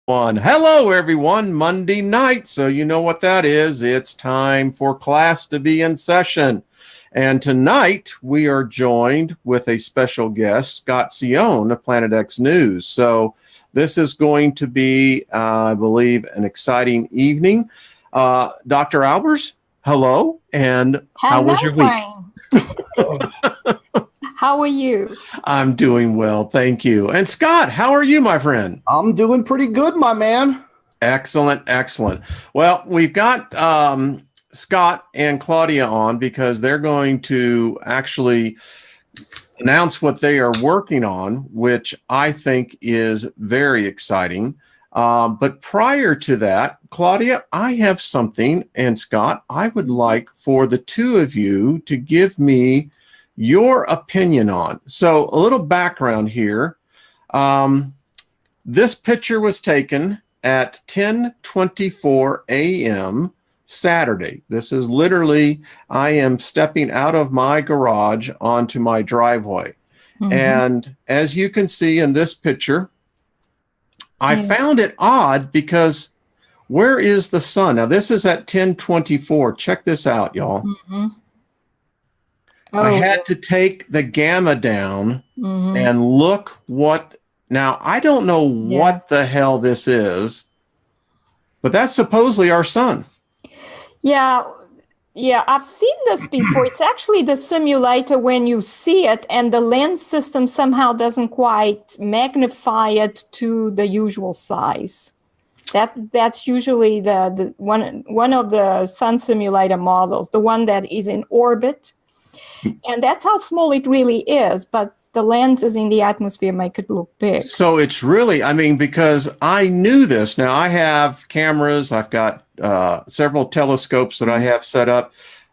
Hello, everyone. Monday night. So you know what that is. It's time for class to be in session. And tonight we are joined with a special guest, Scott Sion of Planet X News. So this is going to be, I believe, an exciting evening. Dr. Albers, hello. And how was your week? How are you? I'm doing well, thank you. And Scott, how are you, my friend? I'm doing pretty good, my man. Excellent, excellent. Well, we've got Scott and Claudia on because they're going to actually announce what they are working on, which I think is very exciting. But prior to that, Claudia, I have something, and Scott, I would like for the two of you to give me your opinion on. So a little background here. This picture was taken at 10:24 a.m. Saturday. This is literally, I am stepping out of my garage onto my driveway. Mm-hmm. And as you can see in this picture, I found it odd because where is the sun? Now this is at 10:24. Check this out, y'all. Mm-hmm. Oh. I had to take the gamma down and look what, now I don't know what the hell this is, but that's supposedly our sun. Yeah, I've seen this before. It's actually the simulator when you see it, and the lens system somehow doesn't quite magnify it to the usual size. That's usually the one of the sun simulator models, the one that is in orbit. And that's how small it really is, but the lenses in the atmosphere make it look big. So it's really, I mean, because I knew this. Now I have cameras, I've got several telescopes that I have set up.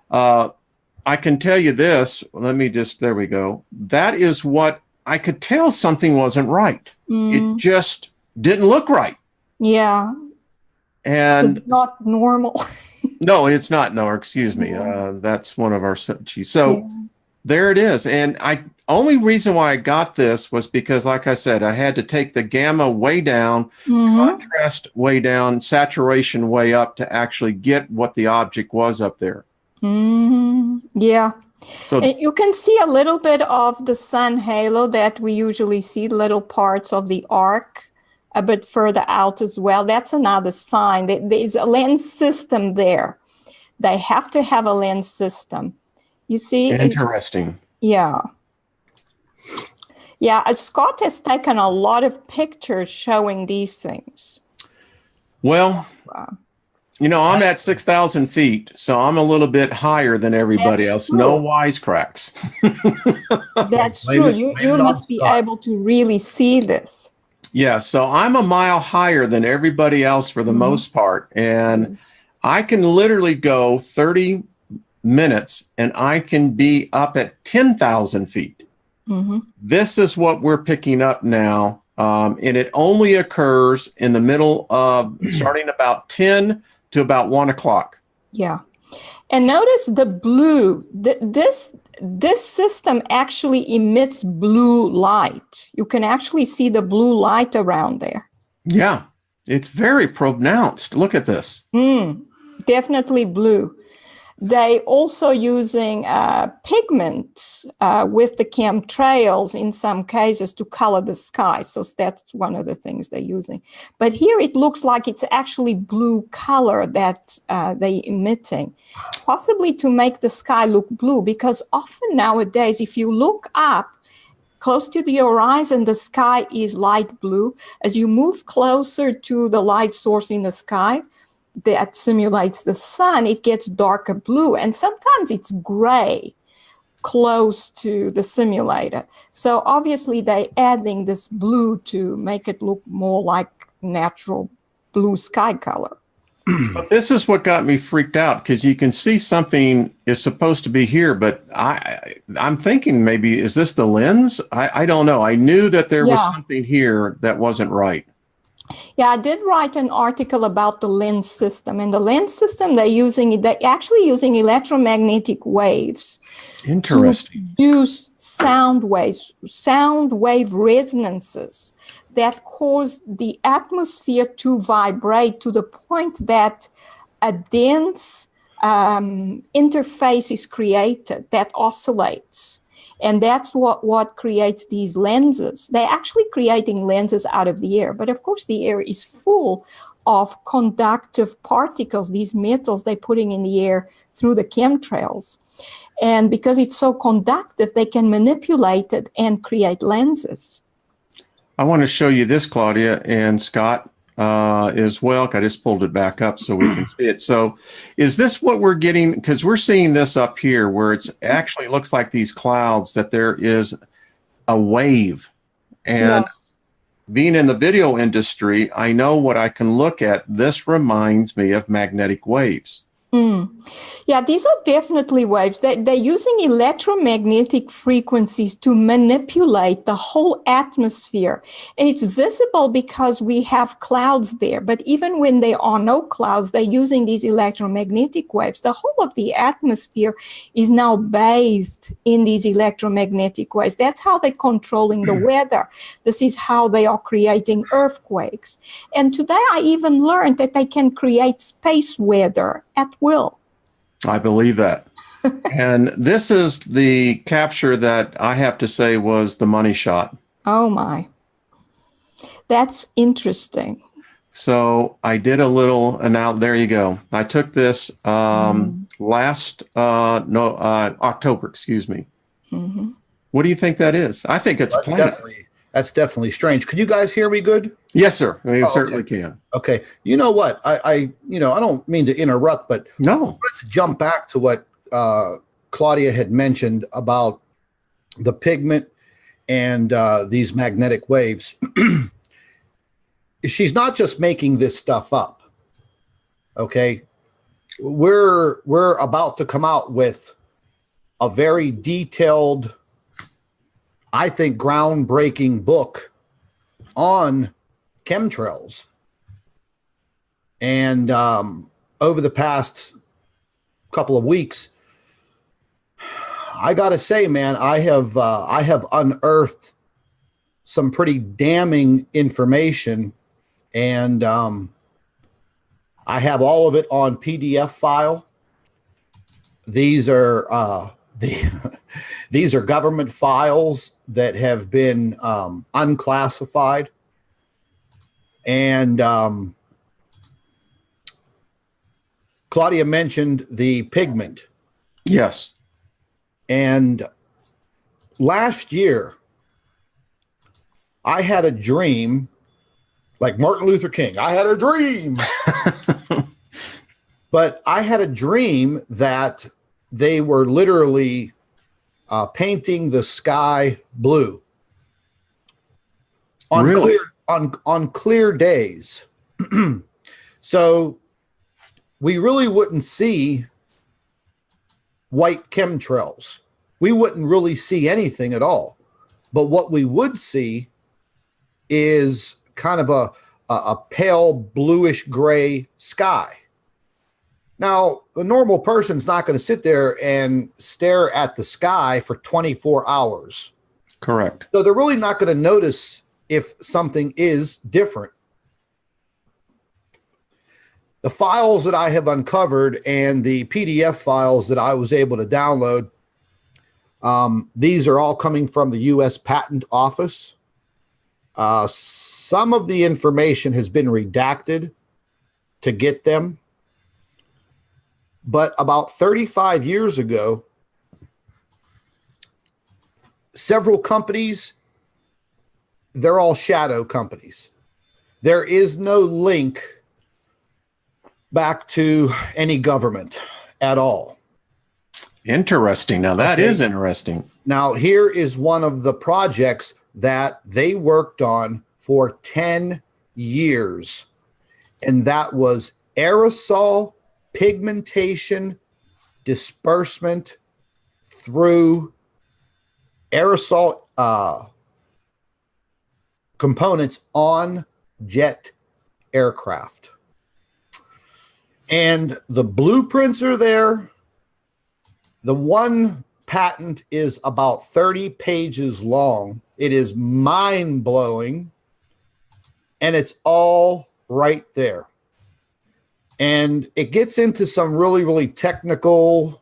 I can tell you this, let me just, there we go. That is what I could tell something wasn't right. It just didn't look right. Yeah. And it's not normal. No, it's not. No, excuse me. That's one of our. So there it is. And only reason why I got this was because, like I said, I had to take the gamma way down, contrast way down, saturation way up to actually get what the object was up there. Yeah. So, and you can see a little bit of the sun halo that we usually see, little parts of the arc a bit further out as well. That's another sign that there's a lens system there. They have to have a lens system. You see? Interesting. Yeah. Scott has taken a lot of pictures showing these things. Well, you know, I'm at 6,000 feet, so I'm a little bit higher than everybody else. True. No wisecracks. That's true. You must be able to really see this. Yeah, so I'm a mile higher than everybody else for the most part, and I can literally go 30 minutes and I can be up at 10,000 feet. This is what we're picking up now, and it only occurs in the middle of starting about 10 to about 1 o'clock. Yeah, and notice the blue. This system actually emits blue light. You can actually see the blue light around there. Yeah, it's very pronounced. Look at this. Definitely blue. They also using pigments with the chemtrails in some cases to color the sky. So that's one of the things they're using. But here it looks like it's actually blue color that they're emitting, possibly to make the sky look blue, because often nowadays, if you look up close to the horizon, the sky is light blue. As you move closer to the light source in the sky, that simulates the sun, it gets darker blue, and sometimes it's gray close to the simulator. So obviously they're adding this blue to make it look more like natural blue sky color. But this is what got me freaked out, because you can see something is supposed to be here, but I'm thinking maybe, is this the lens? I don't know. I knew that there was something here that wasn't right. Yeah, I did write an article about the lens system. And the lens system they're actually using electromagnetic waves. Interesting. To produce sound waves, sound wave resonances that cause the atmosphere to vibrate to the point that a dense interface is created that oscillates. And that's what creates these lenses. They're actually creating lenses out of the air. But of course, the air is full of conductive particles, these metals they're putting in the air through the chemtrails. And because it's so conductive, they can manipulate it and create lenses. I want to show you this, Claudia and Scott, as well. I just pulled it back up so we can see it. So is this what we're getting? Because we're seeing this up here where it's actually looks like these clouds, that there is a wave. And Yes. being in the video industry, I know what I can look at. This reminds me of magnetic waves. Yeah, these are definitely waves. They're using electromagnetic frequencies to manipulate the whole atmosphere. And it's visible because we have clouds there. But even when there are no clouds, they're using these electromagnetic waves. The whole of the atmosphere is now bathed in these electromagnetic waves. That's how they're controlling the weather. This is how they are creating earthquakes. And today I even learned that they can create space weather at will. I believe that. And this is the capture that I have to say was the money shot. Oh my. That's interesting. So I did a little, and now there you go. I took this October, excuse me. What do you think that is? I think it's a planet. That's definitely strange. Could you guys hear me good? Yes, sir. We certainly okay. can. Okay. You know what? I don't mean to interrupt, but No. I wanted to jump back to what Claudia had mentioned about the pigment and these magnetic waves. She's not just making this stuff up. Okay. We're about to come out with a very detailed, I think, groundbreaking book on chemtrails. And over the past couple of weeks, I got to say, man, I have unearthed some pretty damning information, and I have all of it on PDF file. These are these are government files that have been unclassified, and Claudia mentioned the pigment. Yes. And last year, I had a dream, like Martin Luther King. I had a dream. But I had a dream that they were literally painting the sky blue on Really? on clear days. So we really wouldn't see white chemtrails. We wouldn't really see anything at all. But what we would see is kind of a pale bluish gray sky. Now, the normal person's not going to sit there and stare at the sky for 24 hours. Correct. So they're really not going to notice if something is different. The files that I have uncovered and the PDF files that I was able to download, these are all coming from the U.S. Patent Office. Some of the information has been redacted to get them. But about 35 years ago, several companies, they're all shadow companies. There is no link back to any government at all. Interesting. Now that is interesting. Now, here is one of the projects that they worked on for 10 years, and that was aerosol pigmentation disbursement through aerosol components on jet aircraft. And the blueprints are there. The one patent is about 30 pages long. It is mind-blowing. And it's all right there. And it gets into some really, really technical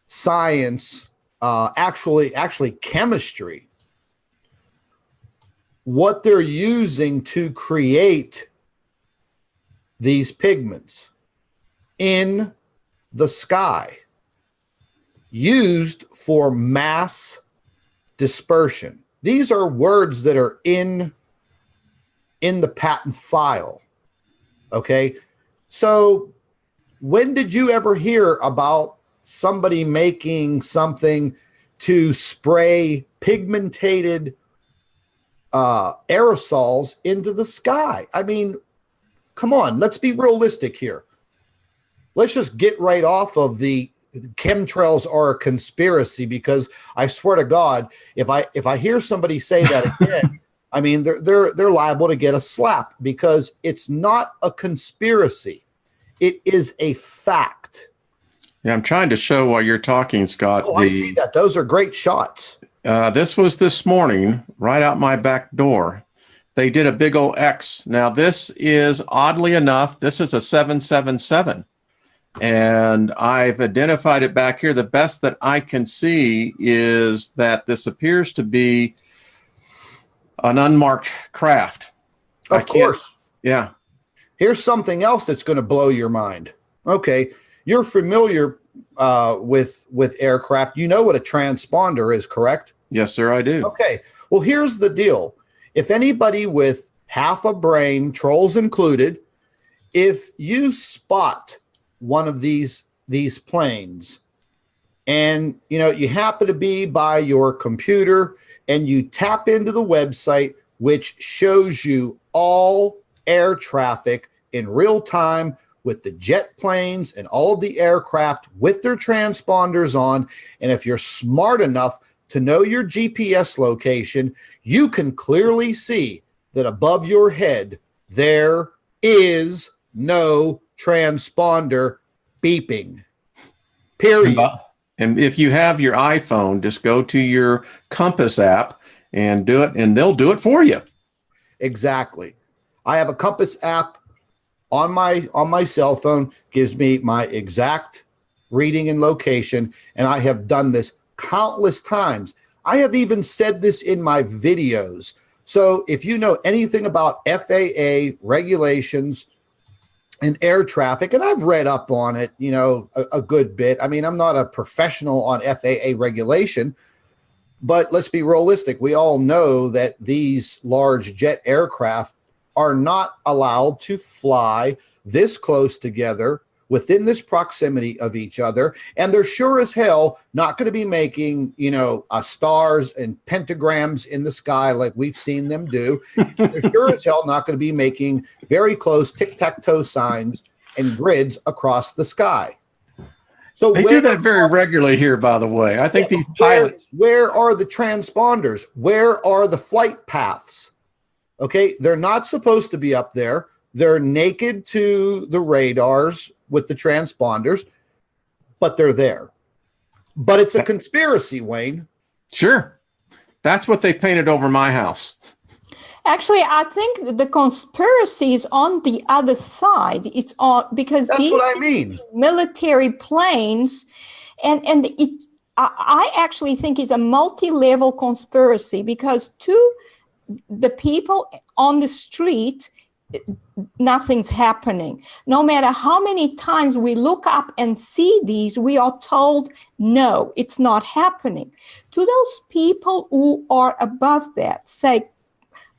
science, actually chemistry, what they're using to create these pigments in the sky, used for mass dispersion. These are words that are in the patent file. Okay. So when did you ever hear about somebody making something to spray pigmented aerosols into the sky? I mean, come on, let's be realistic here. Let's just get right off of the chemtrails are a conspiracy, because I swear to God, if I hear somebody say that again, I mean, they're liable to get a slap, because it's not a conspiracy. It is a fact. Yeah, I'm trying to show while you're talking, Scott. Oh, I see that. Those are great shots. This was this morning, right out my back door. They did a big old X. Now, this is, oddly enough, this is a 777. And I've identified it back here. The best that I can see is that this appears to be an unmarked craft. Of course. Yeah. Here's something else that's going to blow your mind. Okay, you're familiar with aircraft. You know what a transponder is, correct? Yes, sir, I do. Okay, well, here's the deal. If anybody with half a brain, trolls included, if you spot one of these planes and you happen to be by your computer and you tap into the website, which shows you all air traffic in real time with the jet planes and all of the aircraft with their transponders on. And if you're smart enough to know your GPS location, you can clearly see that above your head, there is no transponder beeping. Period. And if you have your iPhone, just go to your Compass app and do it, and they'll do it for you. Exactly. I have a Compass app on my cell phone, gives me my exact reading and location, and I have done this countless times. I have even said this in my videos. So if you know anything about FAA regulations and air traffic, and I've read up on it, a good bit. I mean, I'm not a professional on FAA regulation, but let's be realistic. We all know that these large jet aircraft are not allowed to fly this close together within this proximity of each other. And they're sure as hell not going to be making, stars and pentagrams in the sky like we've seen them do. They're sure as hell not going to be making very close tic-tac-toe signs and grids across the sky. So they do that very regularly here, by the way. I think these pilots. Where are the transponders? Where are the flight paths? Okay, they're not supposed to be up there. They're naked to the radars with the transponders, but they're there. But it's a conspiracy, Wayne. Sure. That's what they painted over my house. Actually, I think the conspiracy is on the other side. It's on because that's these what I mean. Military planes, and I actually think it's a multi-level conspiracy, because to the people on the street, nothing's happening. No matter how many times we look up and see these, we are told, no, it's not happening. To those people who are above that, say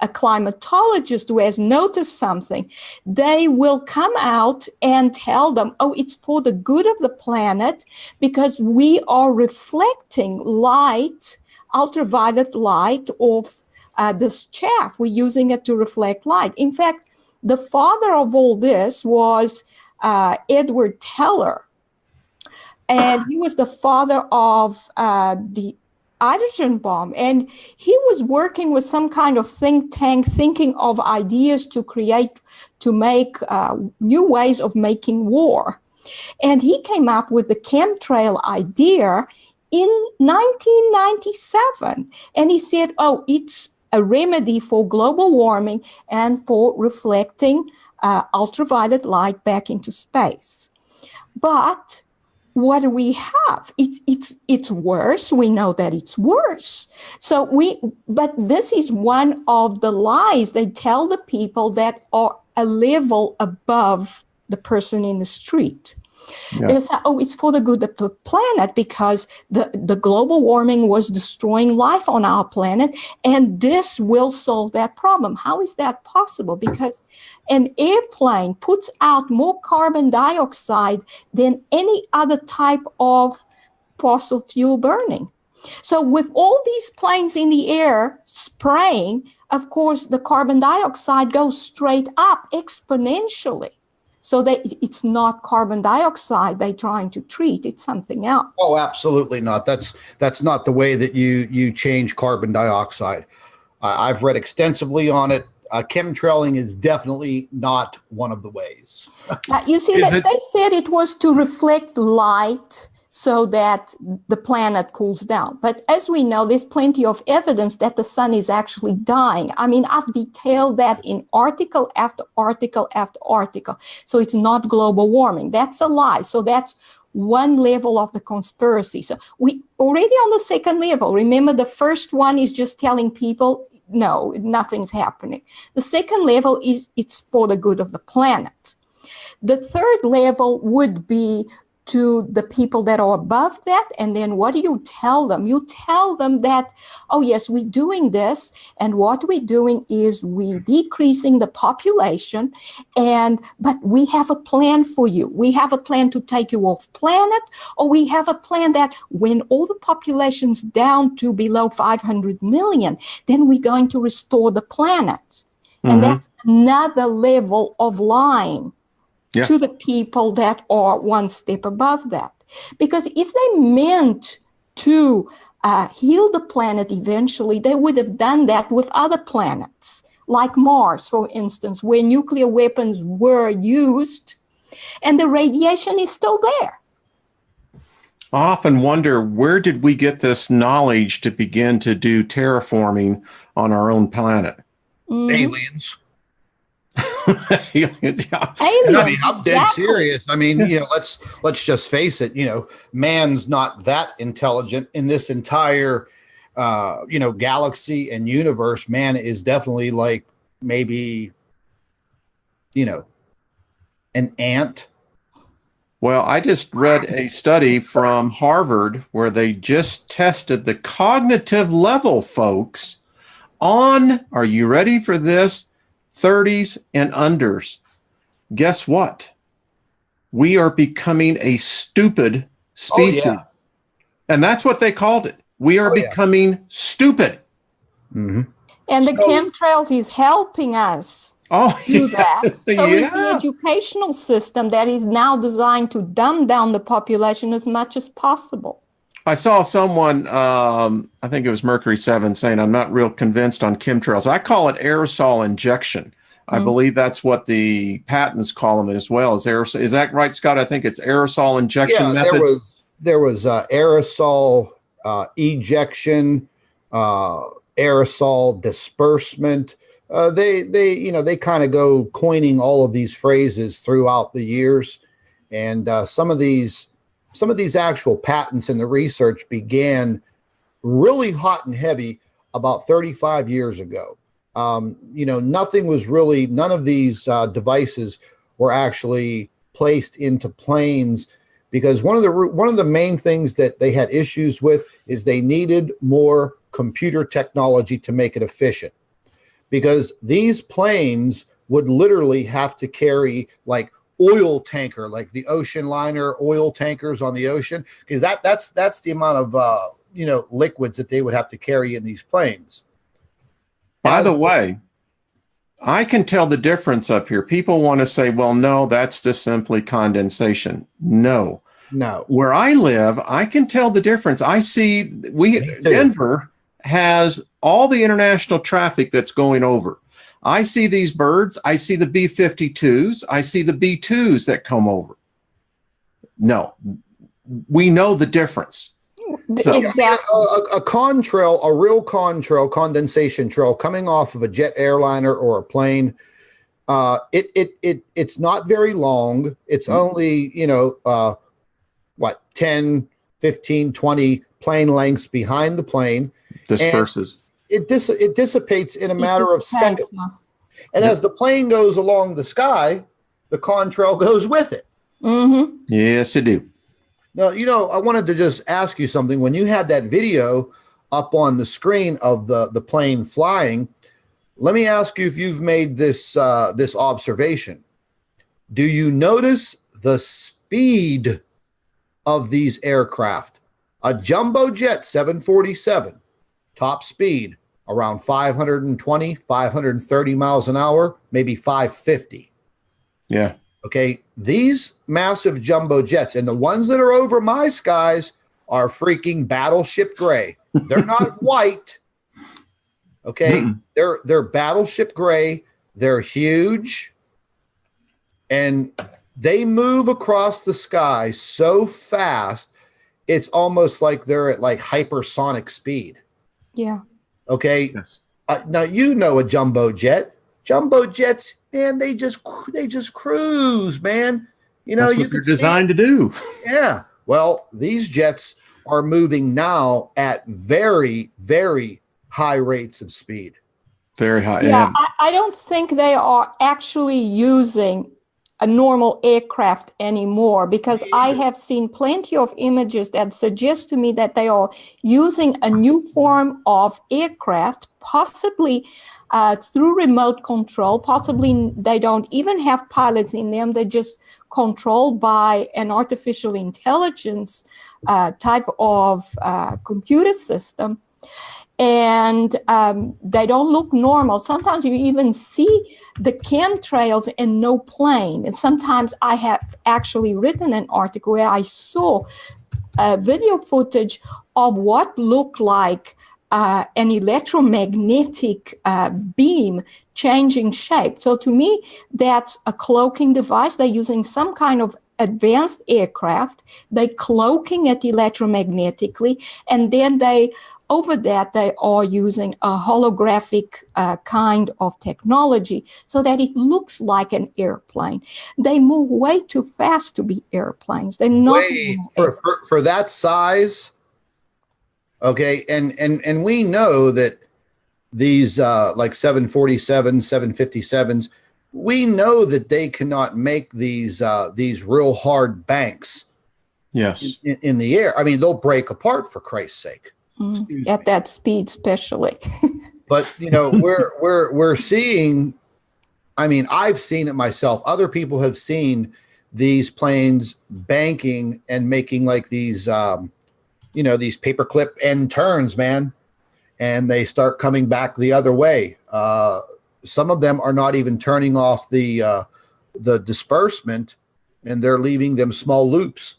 a climatologist who has noticed something, they will come out and tell them, oh, it's for the good of the planet, because we are reflecting light, ultraviolet light off this chaff. We're using it to reflect light. In fact, the father of all this was Edward Teller, and he was the father of the hydrogen bomb, and he was working with some kind of think tank, thinking of ideas to make new ways of making war. And he came up with the chemtrail idea in 1997, and he said, oh, it's a remedy for global warming and for reflecting ultraviolet light back into space. But what do we have? It's worse. We know that it's worse. But this is one of the lies they tell the people that are a level above the person in the street. Yeah. They say, oh, it's for the good of the planet because the global warming was destroying life on our planet, and this will solve that problem. How is that possible? Because an airplane puts out more carbon dioxide than any other type of fossil fuel burning. So with all these planes in the air spraying, of course, the carbon dioxide goes straight up exponentially. So it's not carbon dioxide they're trying to treat, it's something else. Oh, absolutely not. That's not the way that you change carbon dioxide. I've read extensively on it. Chemtrailing is definitely not one of the ways. You see, they said it was to reflect light so that the planet cools down. But as we know, there's plenty of evidence that the sun is actually dying. I mean, I've detailed that in article after article after article. So it's not global warming. That's a lie. So that's one level of the conspiracy. So we already on the second level. Remember, the first one is just telling people, no, nothing's happening. The second level is it's for the good of the planet. The third level would be to the people that are above that. And then what do you tell them? You tell them that, oh, yes, we're doing this. And what we're doing is we're decreasing the population. But we have a plan for you. We have a plan to take you off planet, or we have a plan that when all the population's down to below 500 million, then we're going to restore the planet. Mm-hmm. And that's another level of lying. Yeah. To the people that are one step above that. Because if they meant to heal the planet eventually, they would have done that with other planets, like Mars, for instance, where nuclear weapons were used and the radiation is still there. I often wonder, where did we get this knowledge to begin to do terraforming on our own planet? Mm-hmm. Aliens. Aliens, yeah. Aliens, I mean, I'm dead serious. I mean, let's just face it. Man's not that intelligent in this entire, galaxy and universe. Man is definitely like maybe, an ant. Well, I just read a study from Harvard where they just tested the cognitive level, folks, on, are you ready for this? 30s and unders. Guess what? We are becoming a stupid species. Oh, yeah. And that's what they called it. We are becoming stupid. Mm-hmm. And the chemtrails is helping us do that. So is the educational system that is now designed to dumb down the population as much as possible. I saw someone, I think it was Mercury 7, saying, I'm not real convinced on chemtrails. I call it aerosol injection. I believe that's what the patents call them as well. Is that right, Scott? I think it's aerosol injection methods. There was aerosol ejection, aerosol disbursement. They kind of go coining all of these phrases throughout the years. And some of these actual patents and the research began really hot and heavy about 35 years ago. Nothing was really, none of these devices were actually placed into planes because one of the main things that they had issues with is they needed more computer technology to make it efficient, because these planes would literally have to carry like oil tanker, like the ocean liner oil tankers on the ocean, because that's the amount of liquids that they would have to carry in these planes. By the way, I can tell the difference up here. People want to say, well, no, that's just simply condensation. No. Where I live, I can tell the difference. I see Denver has all the international traffic that's going over. I see these birds. I see the B-52s. I see the B-2s that come over. No, we know the difference. So, Exactly. A contrail, a real contrail, condensation trail coming off of a jet airliner or a plane, it's not very long. It's only, 10, 15, 20 plane lengths behind the plane. disperses. And it dissipates in a matter of seconds. And Yep. as the plane goes along the sky, the contrail goes with it. Mm-hmm. Yes, it do. Now, I wanted to just ask you something. When you had that video up on the screen of the plane flying, let me ask you if you've made this observation. Do you notice the speed of these aircraft? A jumbo jet 747, top speed around 520, 530 miles an hour, maybe 550. Yeah. Okay, these massive jumbo jets, and the ones that are over my skies are freaking battleship gray. They're not white. Okay, they're battleship gray. They're huge, and they move across the sky so fast, it's almost like they're at like hypersonic speed. Yeah. Okay. Yes. Now a jumbo jet. Jumbo jets, man, they just cruise, man. That's what they're designed to do. Yeah. Well, these jets are moving now at very, very high rates of speed. Very high. Yeah, I don't think they are actually using a normal aircraft anymore, because I have seen plenty of images that suggest to me that they are using a new form of aircraft, possibly through remote control. Possibly they don't even have pilots in them. They're just controlled by an artificial intelligence type of computer system. And they don't look normal. Sometimes you even see the chemtrails and no plane. And sometimes I have actually written an article where I saw video footage of what looked like an electromagnetic beam changing shape. So to me, that's a cloaking device. They're using some kind of advanced aircraft. They're cloaking it electromagnetically, and then over that, they are using a holographic kind of technology so that it looks like an airplane. They move way too fast to be airplanes. They're not for that size. Okay, and we know that these like 747, 757s, we know that they cannot make these real hard banks. Yes. In the air. I mean, they'll break apart, for Christ's sake. At that speed, especially. But we're seeing. I mean, I've seen it myself. Other people have seen these planes banking and making like these, these paperclip end turns, man, and they start coming back the other way. Some of them are not even turning off the disbursement, and they're leaving them small loops.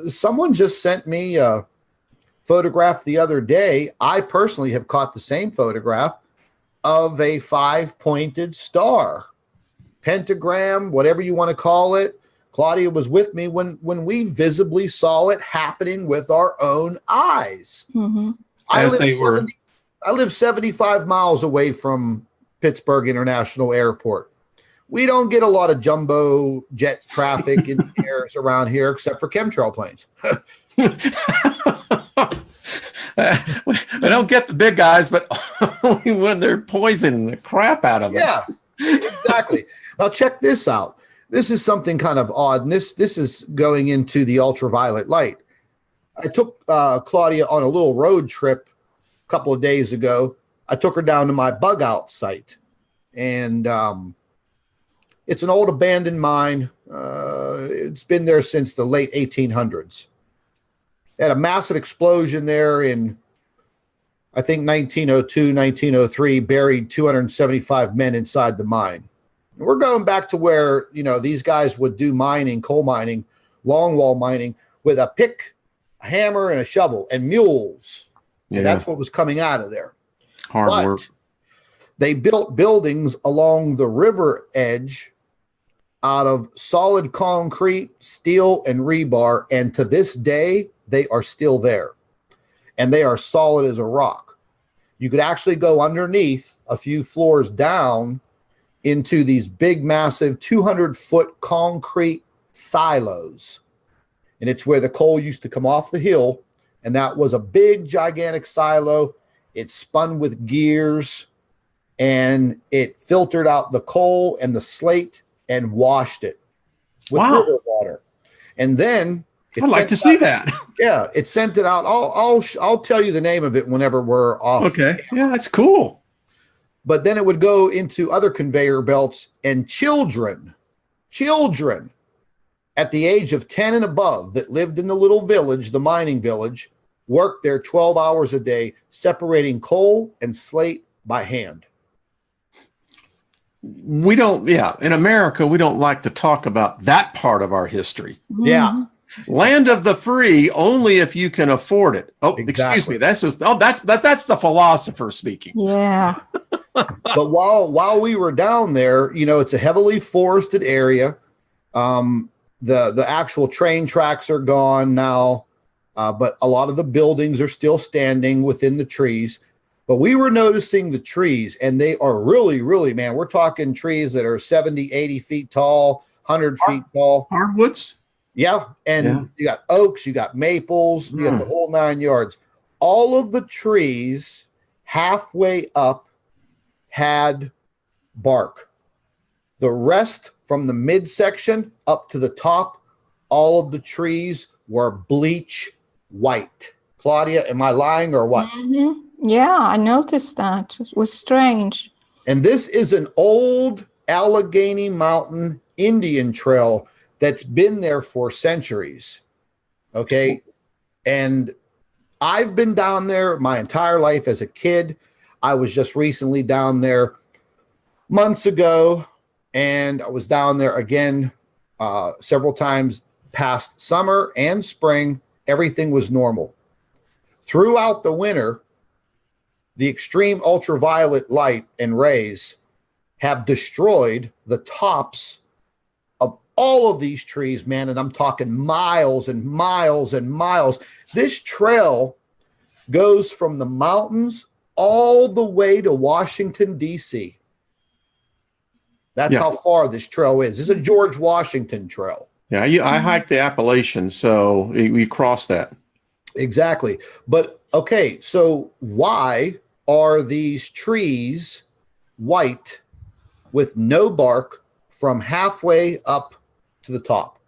Someone just sent me a photograph the other day. I personally have caught the same photograph of a 5-pointed star, pentagram, whatever you want to call it. Claudia was with me when we visibly saw it happening with our own eyes. Mm-hmm. I live 75 miles away from Pittsburgh International Airport. We don't get a lot of jumbo jet traffic in the airs around here, except for chemtrail planes. We don't get the big guys, but only when they're poisoning the crap out of us. Yeah, exactly. Now check this out. This is something kind of odd, and this is going into the ultraviolet light. I took Claudia on a little road trip a couple of days ago. I took her down to my bug out site, and it's an old abandoned mine. It's been there since the late 1800s. Had a massive explosion there in, I think, 1902, 1903, buried 275 men inside the mine. And we're going back to where, these guys would do mining, coal mining, longwall mining with a pick, a hammer, and a shovel, and mules. Yeah. And that's what was coming out of there. Hard work. They built buildings along the river edge out of solid concrete, steel, and rebar. And to this day, they are still there. And they are solid as a rock. You could actually go underneath a few floors down into these big, massive 200-foot concrete silos. And it's where the coal used to come off the hill. And that was a big, gigantic silo. It spun with gears, and it filtered out the coal and the slate and washed it with river water. And then I'd like to see that. Yeah, it sent it out. I'll tell you the name of it whenever we're off. Okay. Yeah, that's cool. But then it would go into other conveyor belts, and children at the age of 10 and above that lived in the little village, the mining village, worked there 12 hours a day, separating coal and slate by hand. We don't, in America, we don't like to talk about that part of our history. Yeah. Land of the free, only if you can afford it. Oh, excuse me. That's just, that's the philosopher speaking. Yeah. But while we were down there, you know, it's a heavily forested area. The actual train tracks are gone now, but a lot of the buildings are still standing within the trees. But we were noticing the trees, and they are really, really, man, we're talking trees that are 70, 80 feet tall, 100 feet tall. Hardwoods? Yeah. And you got oaks, you got maples, you got the whole 9 yards. All of the trees halfway up had bark. The rest from the midsection up to the top, all of the trees were bleach white. Claudia, am I lying or what? Mm-hmm. Yeah, I noticed that. It was strange. And this is an old Allegheny Mountain Indian trail that's been there for centuries. Okay. And I've been down there my entire life as a kid. I was just recently down there months ago, and I was down there again several times past summer and spring. Everything was normal. Throughout the winter, the extreme ultraviolet light and rays have destroyed the tops of all of these trees, man. And I'm talking miles and miles and miles. This trail goes from the mountains all the way to Washington, D.C. That's how far this trail is. This is a George Washington trail. Yeah, I hiked the Appalachians, so we crossed that. Exactly. But, okay, so why are these trees white with no bark from halfway up to the top?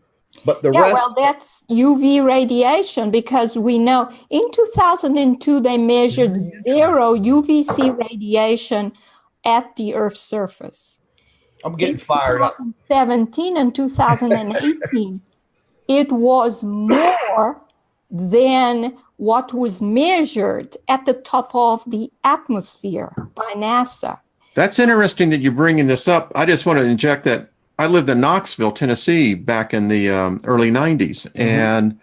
But the rest... well, that's UV radiation, because we know in 2002 they measured 0 UVC radiation at the Earth's surface. I'm getting fired up. 2017 and 2018, it was more than what was measured at the top of the atmosphere by NASA. That's interesting that you're bringing this up. I just want to inject that. I lived in Knoxville, Tennessee, back in the early 90s. And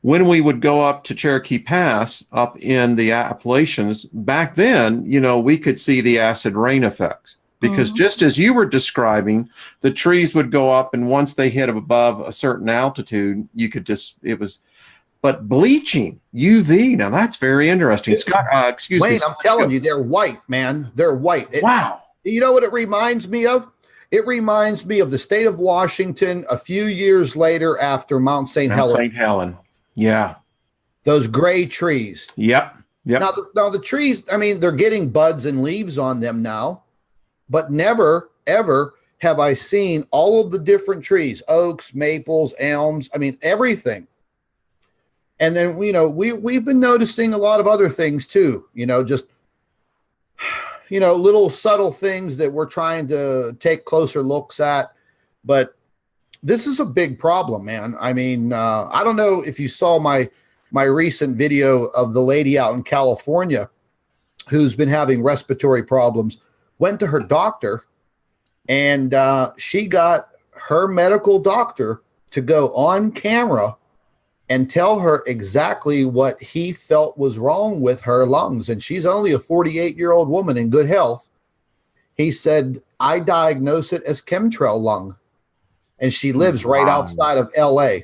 when we would go up to Cherokee Pass up in the Appalachians, back then, you know, we could see the acid rain effects. Because just as you were describing, the trees would go up, and once they hit above a certain altitude, you could just, but bleaching, UV, now that's very interesting. Scott, excuse me. Wayne, I'm telling you, they're white, man. They're white. Wow. You know what it reminds me of? It reminds me of the state of Washington a few years later after Mount St. Helens. St. Helen. Yeah. Those gray trees. Yep. Now the trees, I mean, they're getting buds and leaves on them now. But never, ever have I seen all of the different trees, oaks, maples, elms, I mean, everything. And then, you know, we've been noticing a lot of other things too, you know, just, you know, little subtle things that we're trying to take closer looks at. But this is a big problem, man. I mean, I don't know if you saw my recent video of the lady out in California who's been having respiratory problems. Went to her doctor, and she got her medical doctor to go on camera and tell her exactly what he felt was wrong with her lungs. And she's only a 48-year-old woman in good health. He said, I diagnose it as chemtrail lung. And she lives right outside of LA.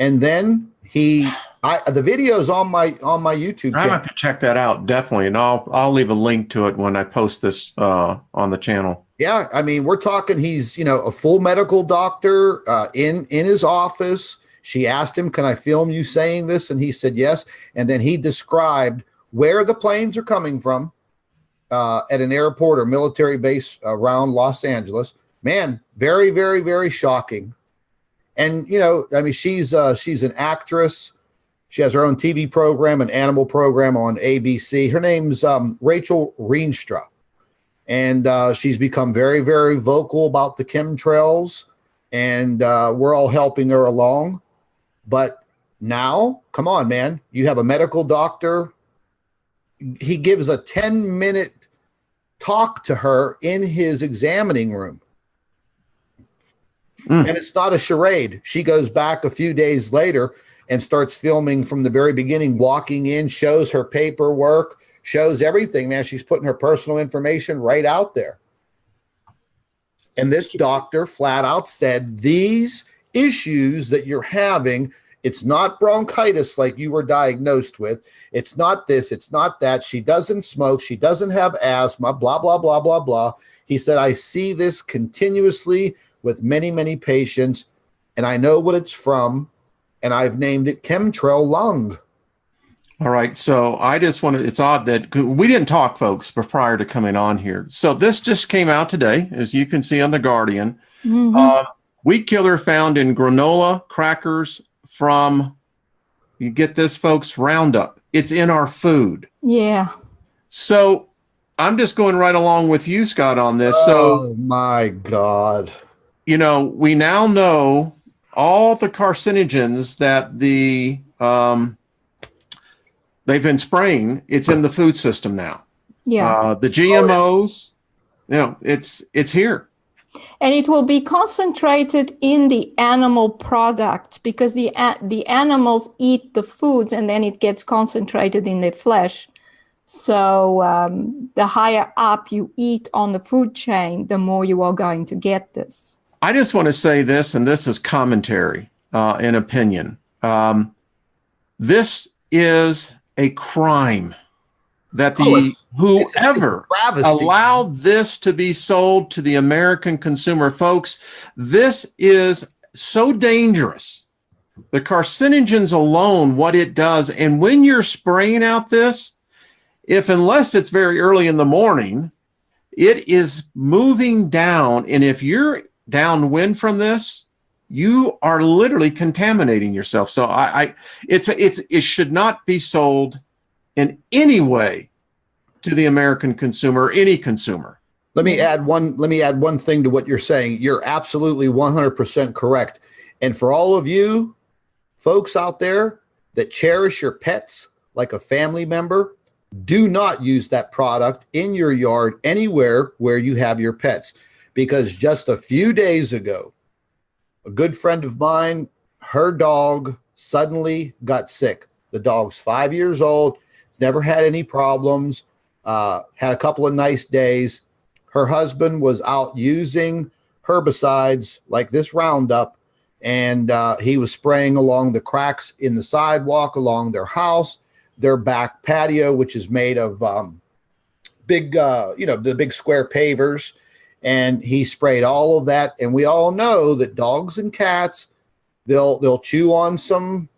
And then The video's on my YouTube I channel. have to check that out, definitely, and I'll leave a link to it when I post this on the channel. Yeah, I mean, we're talking. He's a full medical doctor in his office. She asked him, "Can I film you saying this?" And he said yes. And then he described where the planes are coming from at an airport or military base around Los Angeles. Man, very, very, very shocking. And I mean, she's an actress. She has her own TV program, an animal program on ABC. Her name's Rachel Reenstra. And she's become very, very vocal about the chemtrails. And we're all helping her along. But now, come on, man. You have a medical doctor. He gives a 10-minute talk to her in his examining room. And it's not a charade. She goes back a few days later and starts filming from the very beginning, walking in, shows her paperwork, shows everything, man. She's putting her personal information right out there. And this doctor flat out said, these issues that you're having, it's not bronchitis like you were diagnosed with. It's not this, it's not that. She doesn't smoke. She doesn't have asthma, blah, blah, blah, blah, blah. He said, I see this continuously with many, many patients, and I know what it's from, and I've named it chemtrail lung. All right. So I just wanted, it's odd that we didn't talk, folks, prior to coming on here. So this just came out today, as you can see on The Guardian. Weed killer found in granola crackers from, you get this, folks, Roundup. It's in our food. Yeah. So I'm just going right along with you, Scott, on this. Oh, my God. We now know all the carcinogens that they've been spraying. It's in the food system now. Yeah. The GMOs, it's here. And it will be concentrated in the animal product because the animals eat the foods and then it gets concentrated in their flesh. So the higher up you eat on the food chain, the more you are going to get this. I just want to say this, and this is commentary and opinion. This is a crime that whoever allowed this to be sold to the American consumer. Folks, this is so dangerous. The carcinogens alone, what it does, and when you're spraying out this, unless it's very early in the morning, it is moving down, and if you're downwind from this, you are literally contaminating yourself. So it should not be sold in any way to the American consumer or any consumer. Let me add one thing to what you're saying. You're absolutely 100% correct. And for all of you folks out there that cherish your pets like a family member, do not use that product in your yard anywhere where you have your pets. Because just a few days ago, a good friend of mine, her dog suddenly got sick. The dog's 5 years old. He's never had any problems. Had a couple of nice days. Her husband was out using herbicides like this Roundup, and he was spraying along the cracks in the sidewalk, along their house, their back patio, which is made of the big square pavers. And he sprayed all of that. And we all know that dogs and cats, they'll chew on some,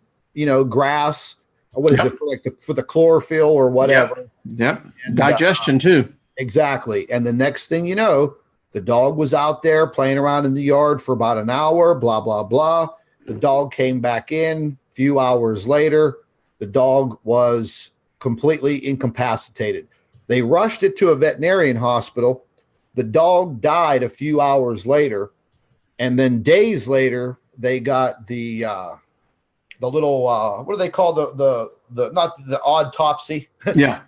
grass. What is it for the chlorophyll or whatever? Yep. Digestion too. Exactly. And the next thing you know, the dog was out there playing around in the yard for about an hour, blah, blah, blah. The dog came back in a few hours later. The dog was completely incapacitated. They rushed it to a veterinarian hospital. The dog died a few hours later, and then days later, they got the little what do they call the not the autopsy? Yeah,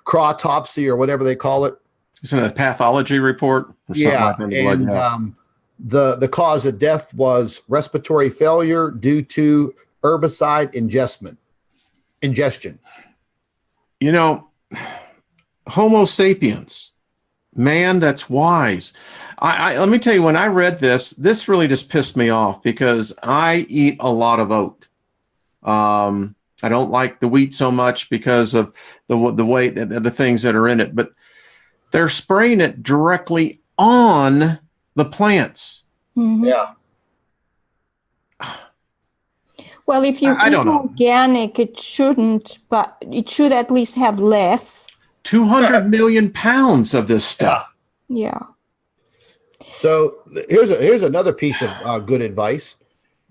crawtopsy or whatever they call it. It's a pathology report. Or yeah, and the cause of death was respiratory failure due to herbicide ingestion. Homo sapiens. Man, that's wise. Let me tell you, when I read this really just pissed me off because I eat a lot of oat. I don't like the wheat so much because of the way the things that are in it, but they're spraying it directly on the plants. Mm-hmm. Yeah. Well, if you eat organic, it shouldn't, but it should at least have less. 200 million pounds of this stuff. Yeah. So here's another piece of good advice.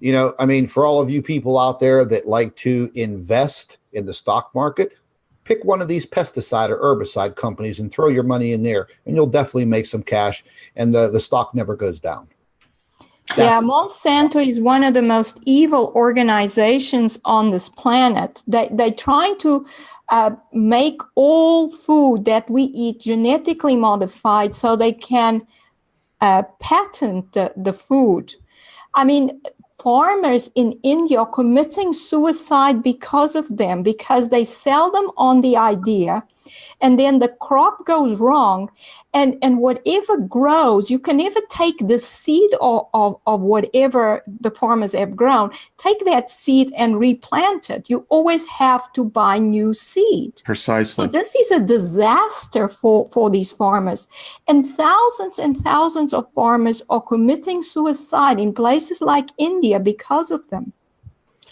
You know, I mean, for all of you people out there that like to invest in the stock market, pick one of these pesticide or herbicide companies and throw your money in there, and you'll definitely make some cash, and the stock never goes down. Yeah, Monsanto is one of the most evil organizations on this planet. They try to make all food that we eat genetically modified so they can patent the food. I mean, farmers in India are committing suicide because of them, because they sell them on the idea, and then the crop goes wrong, and whatever grows, you can never take the seed of whatever the farmers have grown, take that seed and replant it. You always have to buy new seed. Precisely. So this is a disaster for these farmers. And thousands of farmers are committing suicide in places like India because of them.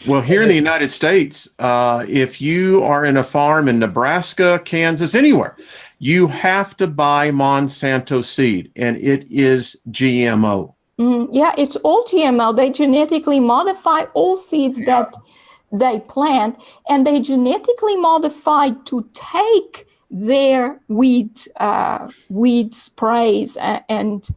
Well, here in the United States, if you are in a farm in Nebraska, Kansas, anywhere, you have to buy Monsanto seed, and it is GMO. Yeah, it's all GMO. They genetically modify all seeds that they plant, and they genetically modified to take their weed sprays and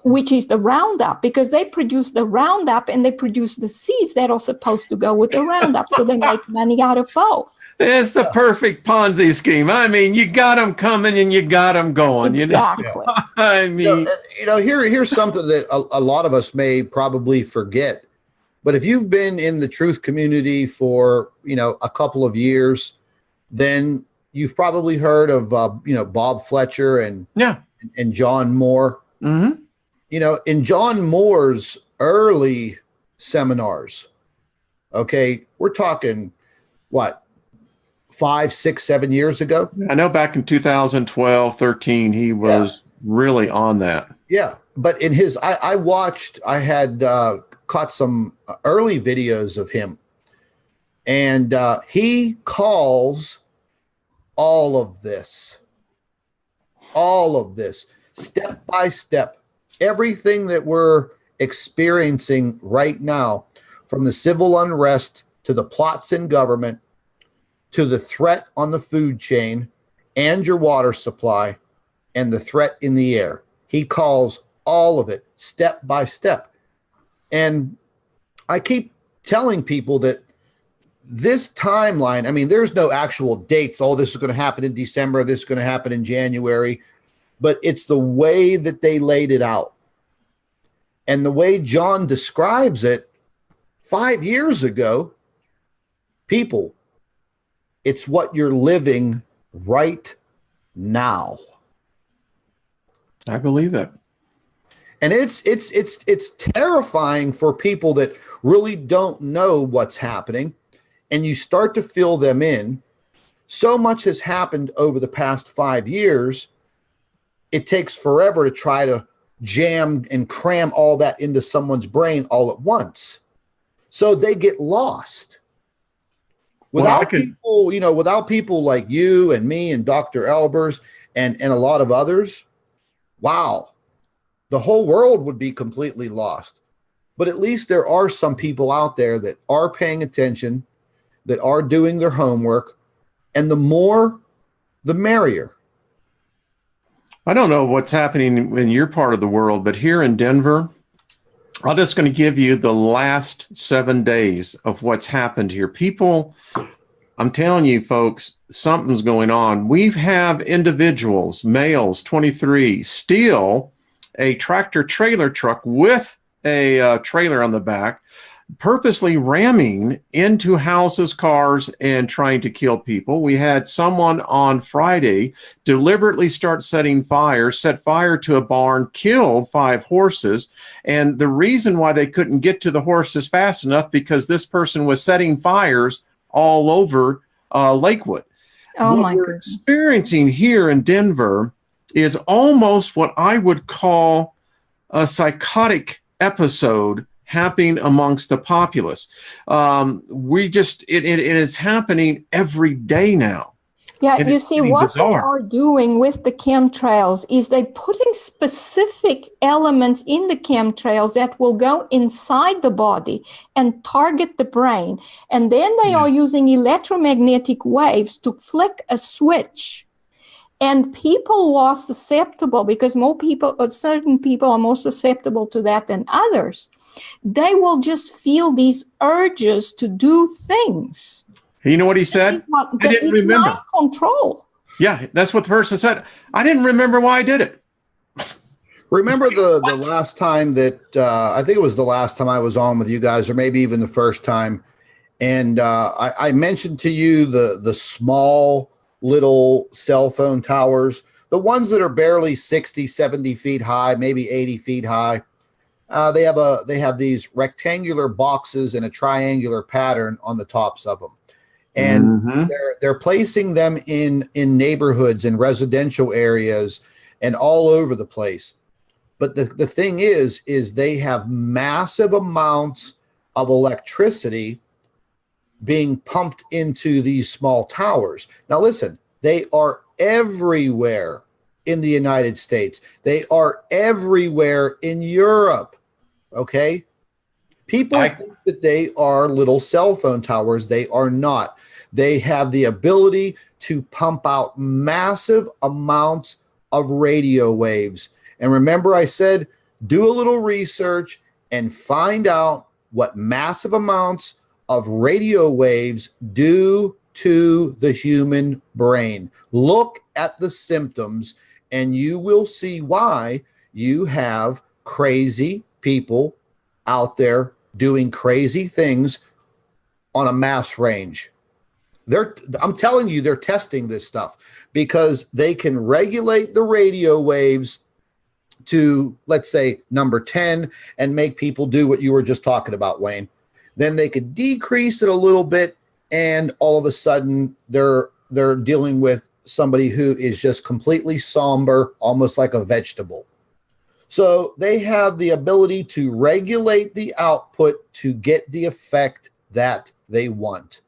which is the Roundup, because they produce the Roundup and they produce the seeds that are supposed to go with the Roundup. So they make money out of both. It's the perfect Ponzi scheme. I mean, you got them coming and you got them going. Exactly. You know? I mean, here's something that a lot of us may probably forget. But if you've been in the truth community for, a couple of years, then you've probably heard of, Bob Fletcher and John Moore. Mm-hmm. In John Moore's early seminars, okay, we're talking, 5, 6, 7 years ago? I know back in 2012, 13, he was really on that. Yeah, but in his, I had caught some early videos of him, and he calls all of this, step by step. Everything that we're experiencing right now, from the civil unrest to the plots in government to the threat on the food chain and your water supply and the threat in the air, he calls all of it step by step. And I keep telling people that this timeline, I mean, there's no actual dates. Oh, this is going to happen in December. This is going to happen in January. But it's the way that they laid it out. And the way John describes it 5 years ago, people, it's what you're living right now. I believe it. And it's terrifying for people that really don't know what's happening, and you start to fill them in. So much has happened over the past 5 years. It takes forever to try to jam and cram all that into someone's brain all at once. So they get lost. Without people, without people like you and me and Dr. Albers and a lot of others, wow, the whole world would be completely lost. But at least there are some people out there that are paying attention, that are doing their homework, and the more, the merrier. I don't know what's happening in your part of the world, but here in Denver, I'm just going to give you the last 7 days of what's happened here. People, I'm telling you, folks, something's going on. We have individuals, males, 23, steal a tractor trailer truck with a trailer on the back, purposely ramming into houses, cars, and trying to kill people. We had someone on Friday deliberately set fire to a barn, killed 5 horses. And the reason why they couldn't get to the horses fast enough, because this person was setting fires all over Lakewood. Oh, what my we're goodness. experiencing here in Denver is almost what I would call a psychotic episode happening amongst the populace. It is happening every day now. Yeah, And you it's see, getting what bizarre. they are doing with the chemtrails is they're putting specific elements in the chemtrails that will go inside the body and target the brain. And then they are using electromagnetic waves to flick a switch. And people who are susceptible, because certain people are more susceptible to that than others, they will just feel these urges to do things. You know what he said? I didn't remember. Mind control. Yeah, that's what the person said. I didn't remember why I did it. Remember the last time that I think it was the last time I was on with you guys, or maybe even the first time, and I mentioned to you the small little cell phone towers, the ones that are barely 60, 70 feet high, maybe 80 feet high. They have these rectangular boxes in a triangular pattern on the tops of them. And they're placing them in neighborhoods and residential areas and all over the place. But the thing is they have massive amounts of electricity being pumped into these small towers. Now listen, they are everywhere in the United States. They are everywhere in Europe. Okay? People think that they are little cell phone towers. They are not. They have the ability to pump out massive amounts of radio waves. And remember, I said, do a little research and find out what massive amounts of radio waves do to the human brain. Look at the symptoms, and you will see why you have crazy people out there doing crazy things on a mass range. I'm telling you, they're testing this stuff because they can regulate the radio waves to, let's say, number 10 and make people do what you were just talking about, Wayne. Then they could decrease it a little bit, and all of a sudden they're dealing with somebody who is just completely somber, almost like a vegetable. So they have the ability to regulate the output to get the effect that they want.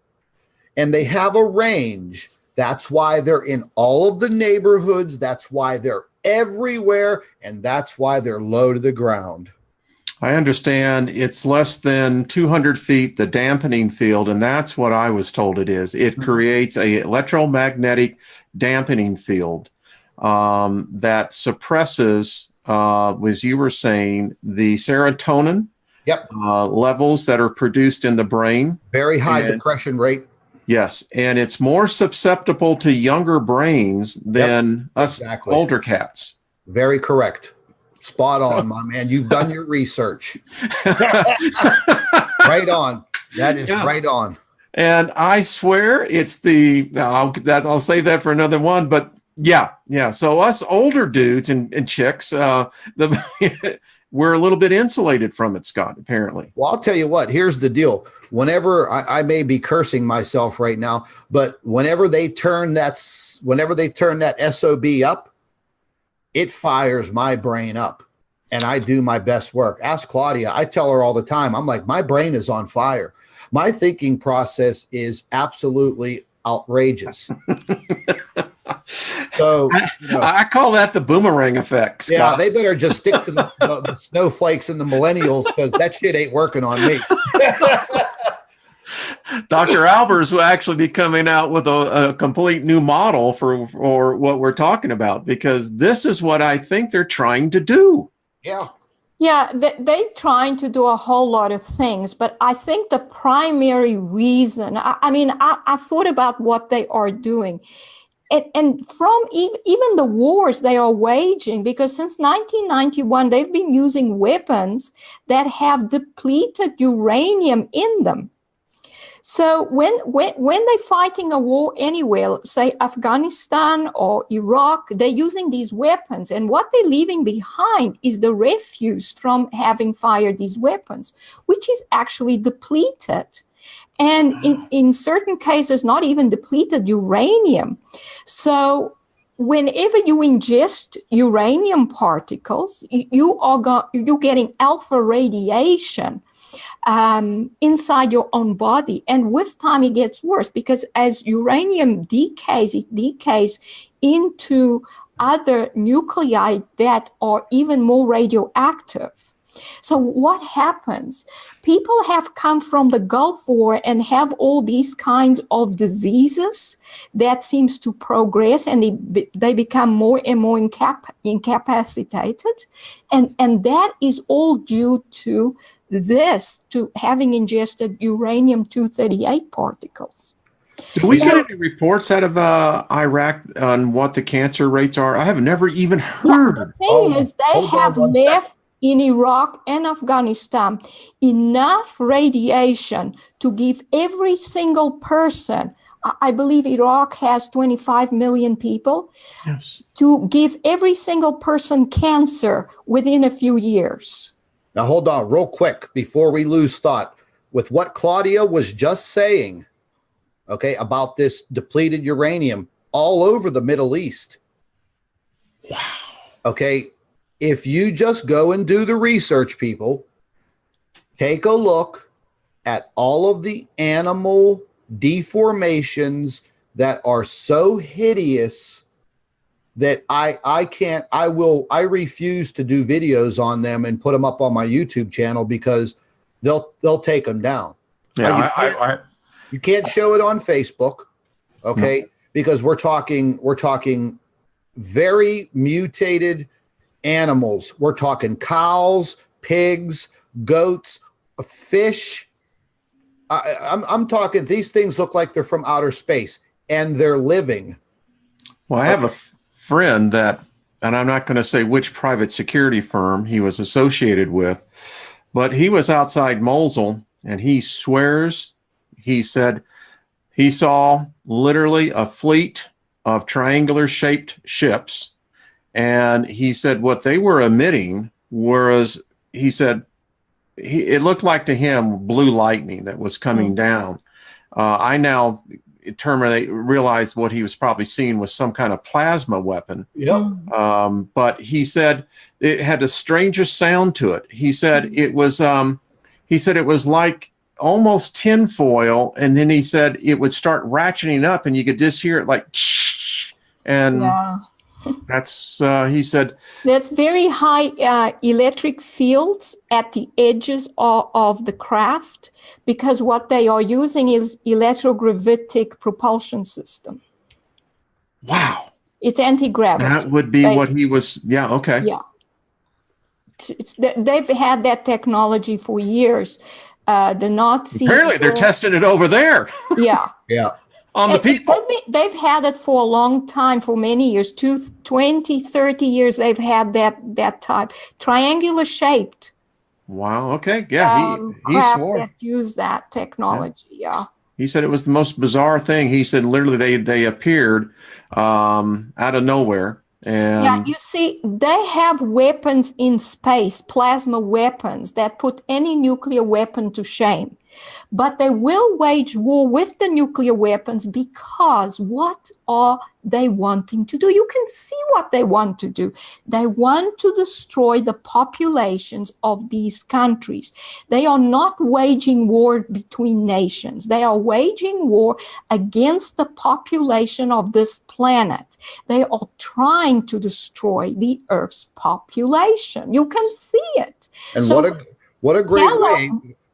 And they have a range. That's why they're in all of the neighborhoods. That's why they're everywhere. And that's why they're low to the ground. I understand it's less than 200 feet, the dampening field, and that's what I was told it is. It creates a electromagnetic dampening field that suppresses, as you were saying, the serotonin levels that are produced in the brain. Very high depression rate. Yes, and it's more susceptible to younger brains than us older cats. Very correct. Spot on, my man. You've done your research. Right on. That is right on. And I swear it's I'll save that for another one. But yeah. So us older dudes and chicks, we're a little bit insulated from it, Scott, apparently. Well, I'll tell you what, here's the deal. Whenever I may be cursing myself right now, but whenever they turn that SOB up, it fires my brain up and I do my best work. Ask Claudia. I tell her all the time, I'm like, my brain is on fire. My thinking process is absolutely outrageous. So I call that the boomerang effect, Scott. Yeah, they better just stick to the snowflakes and the millennials, because that shit ain't working on me. Dr. Albers will actually be coming out with a complete new model for what we're talking about, because this is what I think they're trying to do. Yeah. Yeah, they're trying to do a whole lot of things, but I think the primary reason, I thought about what they are doing. and from even the wars they are waging, because since 1991 they've been using weapons that have depleted uranium in them. So when they're fighting a war anywhere, say Afghanistan or Iraq, they're using these weapons. And what they're leaving behind is the refuse from having fired these weapons, which is actually depleted. And in certain cases, not even depleted uranium. So whenever you ingest uranium particles, you're getting alpha radiation inside your own body. And with time, it gets worse, because as uranium decays, it decays into other nuclei that are even more radioactive. So what happens? People have come from the Gulf War and have all these kinds of diseases that seems to progress, and they become more and more incapacitated. And that is all due to having ingested uranium-238 particles. Do we get any reports out of Iraq on what the cancer rates are? I have never even heard. The thing is, they have left in Iraq and Afghanistan enough radiation to give every single person, I believe Iraq has 25 million people, yes, to give every single person cancer within a few years. Now, hold on real quick before we lose thought with what Claudia was just saying, okay, about this depleted uranium all over the Middle East. Wow. Okay, if you just go and do the research, people, take a look at all of the animal deformations that are so hideous that I refuse to do videos on them and put them up on my YouTube channel, because they'll take them down. Yeah, you can't show it on Facebook, okay? No. Because we're talking very mutated animals. We're talking cows, pigs, goats, fish. I'm talking, these things look like they're from outer space, and they're living. Well, I have a friend that, and I'm not going to say which private security firm he was associated with, but he was outside Mosul, and he swears, he said he saw literally a fleet of triangular shaped ships. And he said what they were emitting was, he said, it looked like to him blue lightning that was coming down. I now realized what he was probably seeing was some kind of plasma weapon. Yep. But he said it had the strangest sound to it. He said it was like almost tinfoil, and then he said it would start ratcheting up, and you could just hear it like, and yeah. That's he said that's very high electric fields at the edges of the craft, because what they are using is electrogravitic propulsion system. Wow. It's anti-gravity. That would be basically what he was. Yeah. Okay. Yeah. They've had that technology for years. The Nazis. Apparently, they're testing it over there. Yeah. Yeah. On the people. They've had it for a long time, for many years, 20, 30 years. They've had that type, triangular shaped. Wow. Okay. Yeah. He swore. That use that technology. Yeah. He said it was the most bizarre thing. He said literally they appeared out of nowhere. And yeah, you see, they have weapons in space, plasma weapons that put any nuclear weapon to shame. But they will wage war with the nuclear weapons, because what are they wanting to do? You can see what they want to do. They want to destroy the populations of these countries. They are not waging war between nations. They are waging war against the population of this planet. They are trying to destroy the Earth's population. You can see it. And so, what a great way.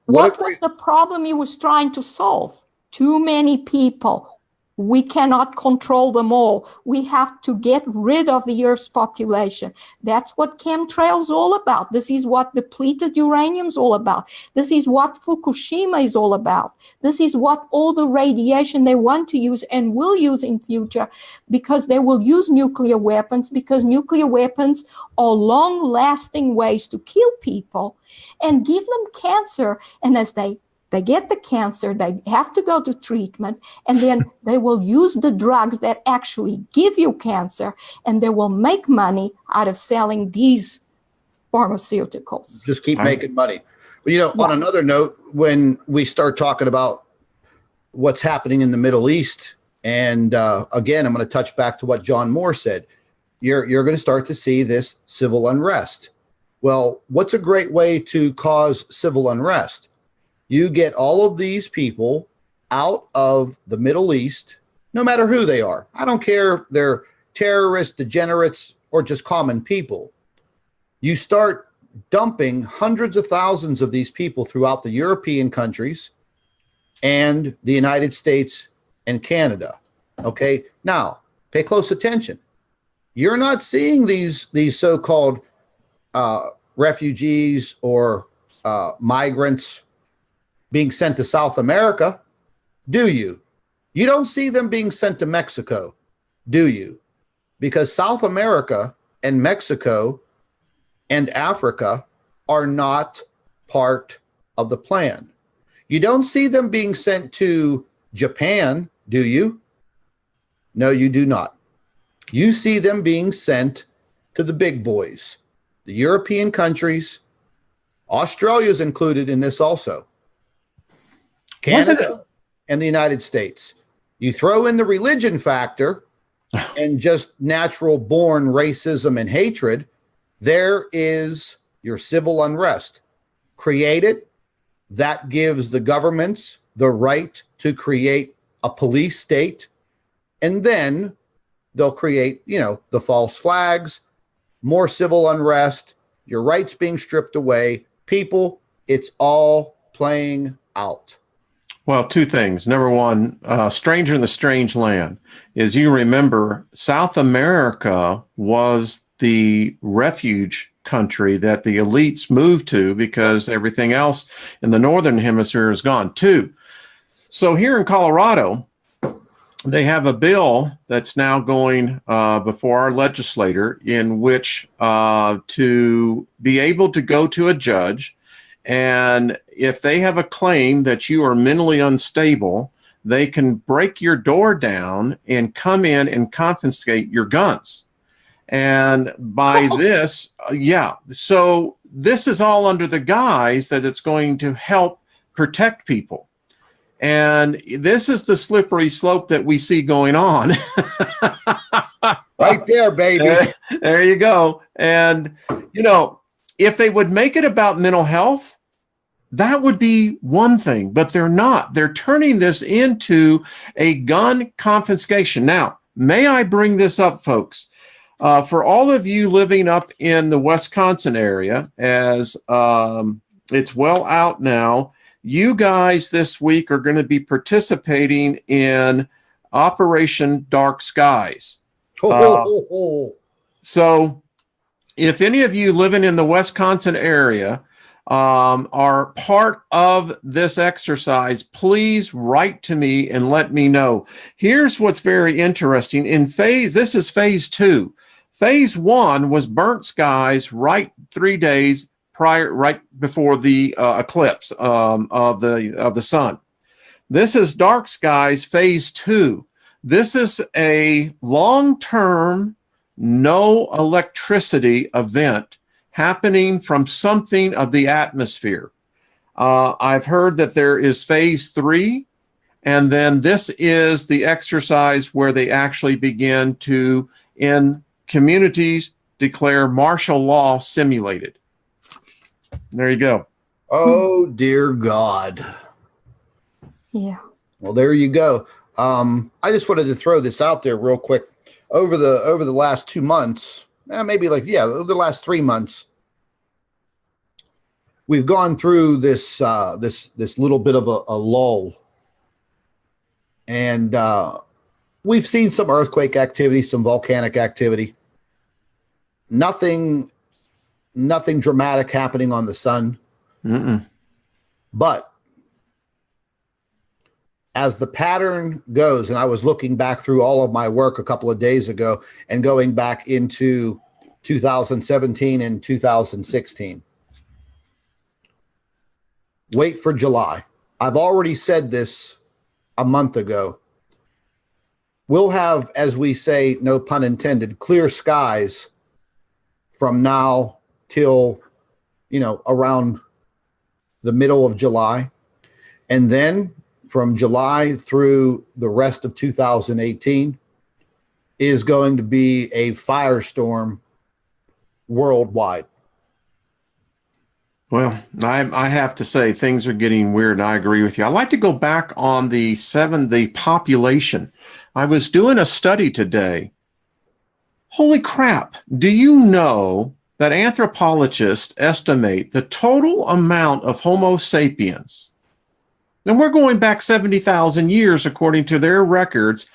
What was the problem he was trying to solve? Too many people. We cannot control them all. We have to get rid of the Earth's population. That's what chemtrails is all about. This is what depleted uranium is all about. This is what Fukushima is all about. This is what all the radiation they want to use and will use in future, because they will use nuclear weapons, because nuclear weapons are long-lasting ways to kill people and give them cancer. And as they get the cancer, they have to go to treatment, and then they will use the drugs that actually give you cancer, and they will make money out of selling these pharmaceuticals. Just keep making money. But, you know, on another note, when we start talking about what's happening in the Middle East, and again, I'm going to touch back to what John Moore said, you're going to start to see this civil unrest. Well, what's a great way to cause civil unrest? You get all of these people out of the Middle East, no matter who they are. I don't care if they're terrorists, degenerates, or just common people. You start dumping hundreds of thousands of these people throughout the European countries and the United States and Canada. Okay, now pay close attention. You're not seeing these so-called refugees or migrants being sent to South America, do you? You don't see them being sent to Mexico, do you? Because South America and Mexico and Africa are not part of the plan. You don't see them being sent to Japan, do you? No, you do not. You see them being sent to the big boys, the European countries. Australia's included in this also. Canada and the United States. You throw in the religion factor and just natural born racism and hatred, there is your civil unrest. Create it. That gives the governments the right to create a police state. And then they'll create, you know, the false flags, more civil unrest, your rights being stripped away. People, it's all playing out. Well, two things. Number one, stranger in the strange land. As you remember, South America was the refuge country that the elites moved to because everything else in the northern hemisphere is gone too. So here in Colorado, they have a bill that's now going before our legislator in which to be able to go to a judge, and if they have a claim that you are mentally unstable, they can break your door down and come in and confiscate your guns. And by this, so this is all under the guise that it's going to help protect people. And this is the slippery slope that we see going on. Right there, baby. There you go. And, you know, if they would make it about mental health, that would be one thing, but they're not. They're turning this into a gun confiscation. Now, may I bring this up, folks? For all of you living up in the Wisconsin area, as it's well out now, you guys this week are going to be participating in Operation Dark Skies. So if any of you living in the Wisconsin area are part of this exercise, please write to me and let me know. Here's what's very interesting. This is phase 2. Phase 1 was burnt skies right 3 days prior, right before the eclipse of the sun. This is dark skies phase 2. This is a long-term, no electricity event happening from something of the atmosphere. I've heard that there is phase 3, and then this is the exercise where they actually begin to, in communities, declare martial law simulated. There you go. Oh, dear God. Yeah. Well, there you go. I just wanted to throw this out there real quick. Over the last 2 months, maybe over the last 3 months, we've gone through this little bit of a lull, and we've seen some earthquake activity, some volcanic activity. Nothing dramatic happening on the sun. But as the pattern goes, and I was looking back through all of my work a couple of days ago and going back into 2017 and 2016. Wait for July. I've already said this a month ago. We'll have, as we say, no pun intended, clear skies from now till, around the middle of July. And then from July through the rest of 2018 is going to be a firestorm worldwide. Well, I have to say things are getting weird, and I agree with you. I'd like to go back on the population. I was doing a study today. Holy crap. Do you know that anthropologists estimate the total amount of Homo sapiens, and we're going back 70,000 years according to their records,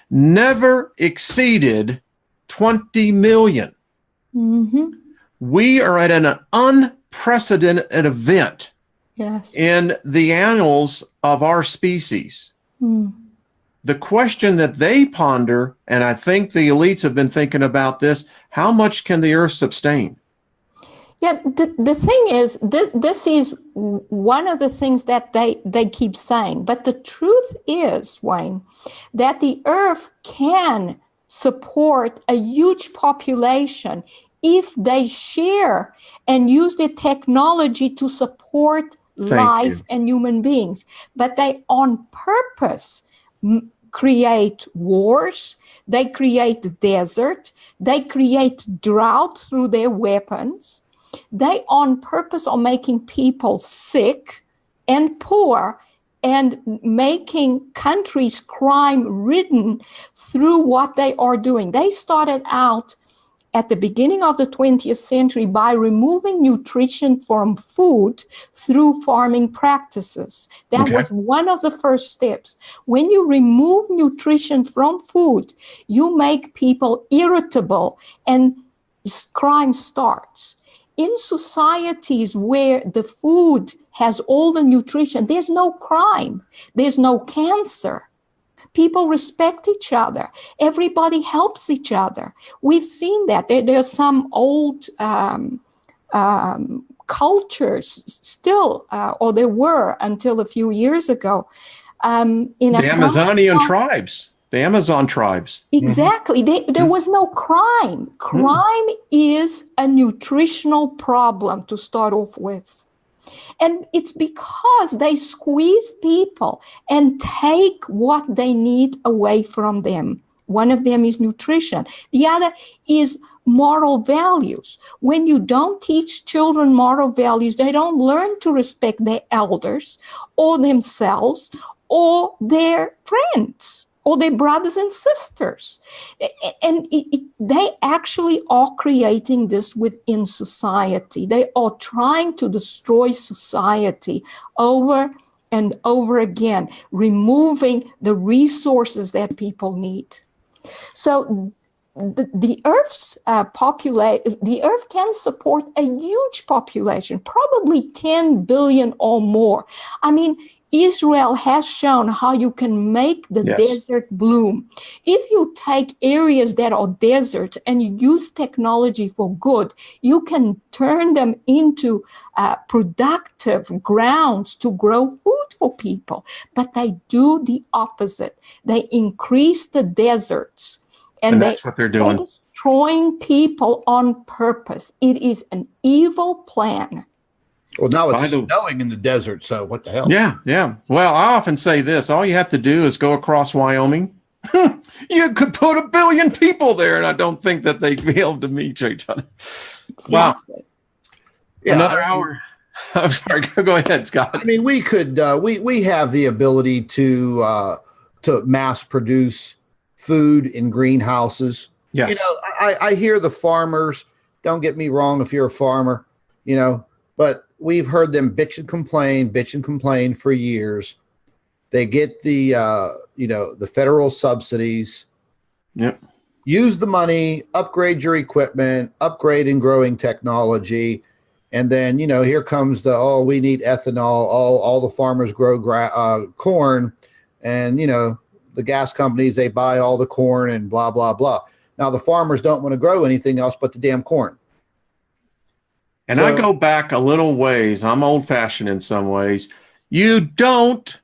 never exceeded 20 million. We are at an unprecedented event in the annals of our species. The question that they ponder, and I think the elites have been thinking about this, how much can the earth sustain? Yeah, the thing is, this is one of the things that they keep saying. But the truth is, Wayne, that the earth can support a huge population if they share and use the technology to support life and human beings. But they on purpose create wars, they create desert, they create drought through their weapons. They on purpose are making people sick and poor and making countries crime-ridden through what they are doing. They started out at the beginning of the 20th century by removing nutrition from food through farming practices. That was one of the first steps. When you remove nutrition from food, you make people irritable and crime starts. In societies where the food has all the nutrition, there's no crime, there's no cancer. People respect each other. Everybody helps each other. We've seen that. There's some old cultures still, or there were until a few years ago. In the Amazonian tribes. The Amazon tribes. Exactly. There was no crime. Crime is a nutritional problem to start off with. And it's because they squeeze people and take what they need away from them. One of them is nutrition. The other is moral values. When you don't teach children moral values, they don't learn to respect their elders or themselves or their friends or their brothers and sisters. And they actually are creating this within society. They are trying to destroy society over and over again, removing the resources that people need. So the Earth's the Earth can support a huge population, probably 10 billion or more. I mean, Israel has shown how you can make the desert bloom. If you take areas that are desert and you use technology for good, you can turn them into productive grounds to grow food for people. But they do the opposite. They increase the deserts. And that's what they're doing. Destroying people on purpose. It is an evil plan. Well, now it's snowing in the desert, so what the hell? Yeah. Well, I often say this. All you have to do is go across Wyoming. You could put 1 billion people there, and I don't think that they'd be able to meet each other. Exactly. Wow. Yeah, another hour. I'm sorry. Go ahead, Scott. I mean, we could we have the ability to mass produce food in greenhouses. Yes. You know, I hear the farmers. Don't get me wrong if you're a farmer, but we've heard them bitch and complain for years. They get the the federal subsidies. Yep. Use the money, upgrade your equipment, upgrade and growing technology, and then here comes the we need ethanol. All the farmers grow corn, and the gas companies, they buy all the corn and blah blah blah. Now the farmers don't want to grow anything else but the damn corn. And I go back a little ways. I'm old-fashioned in some ways. You don't,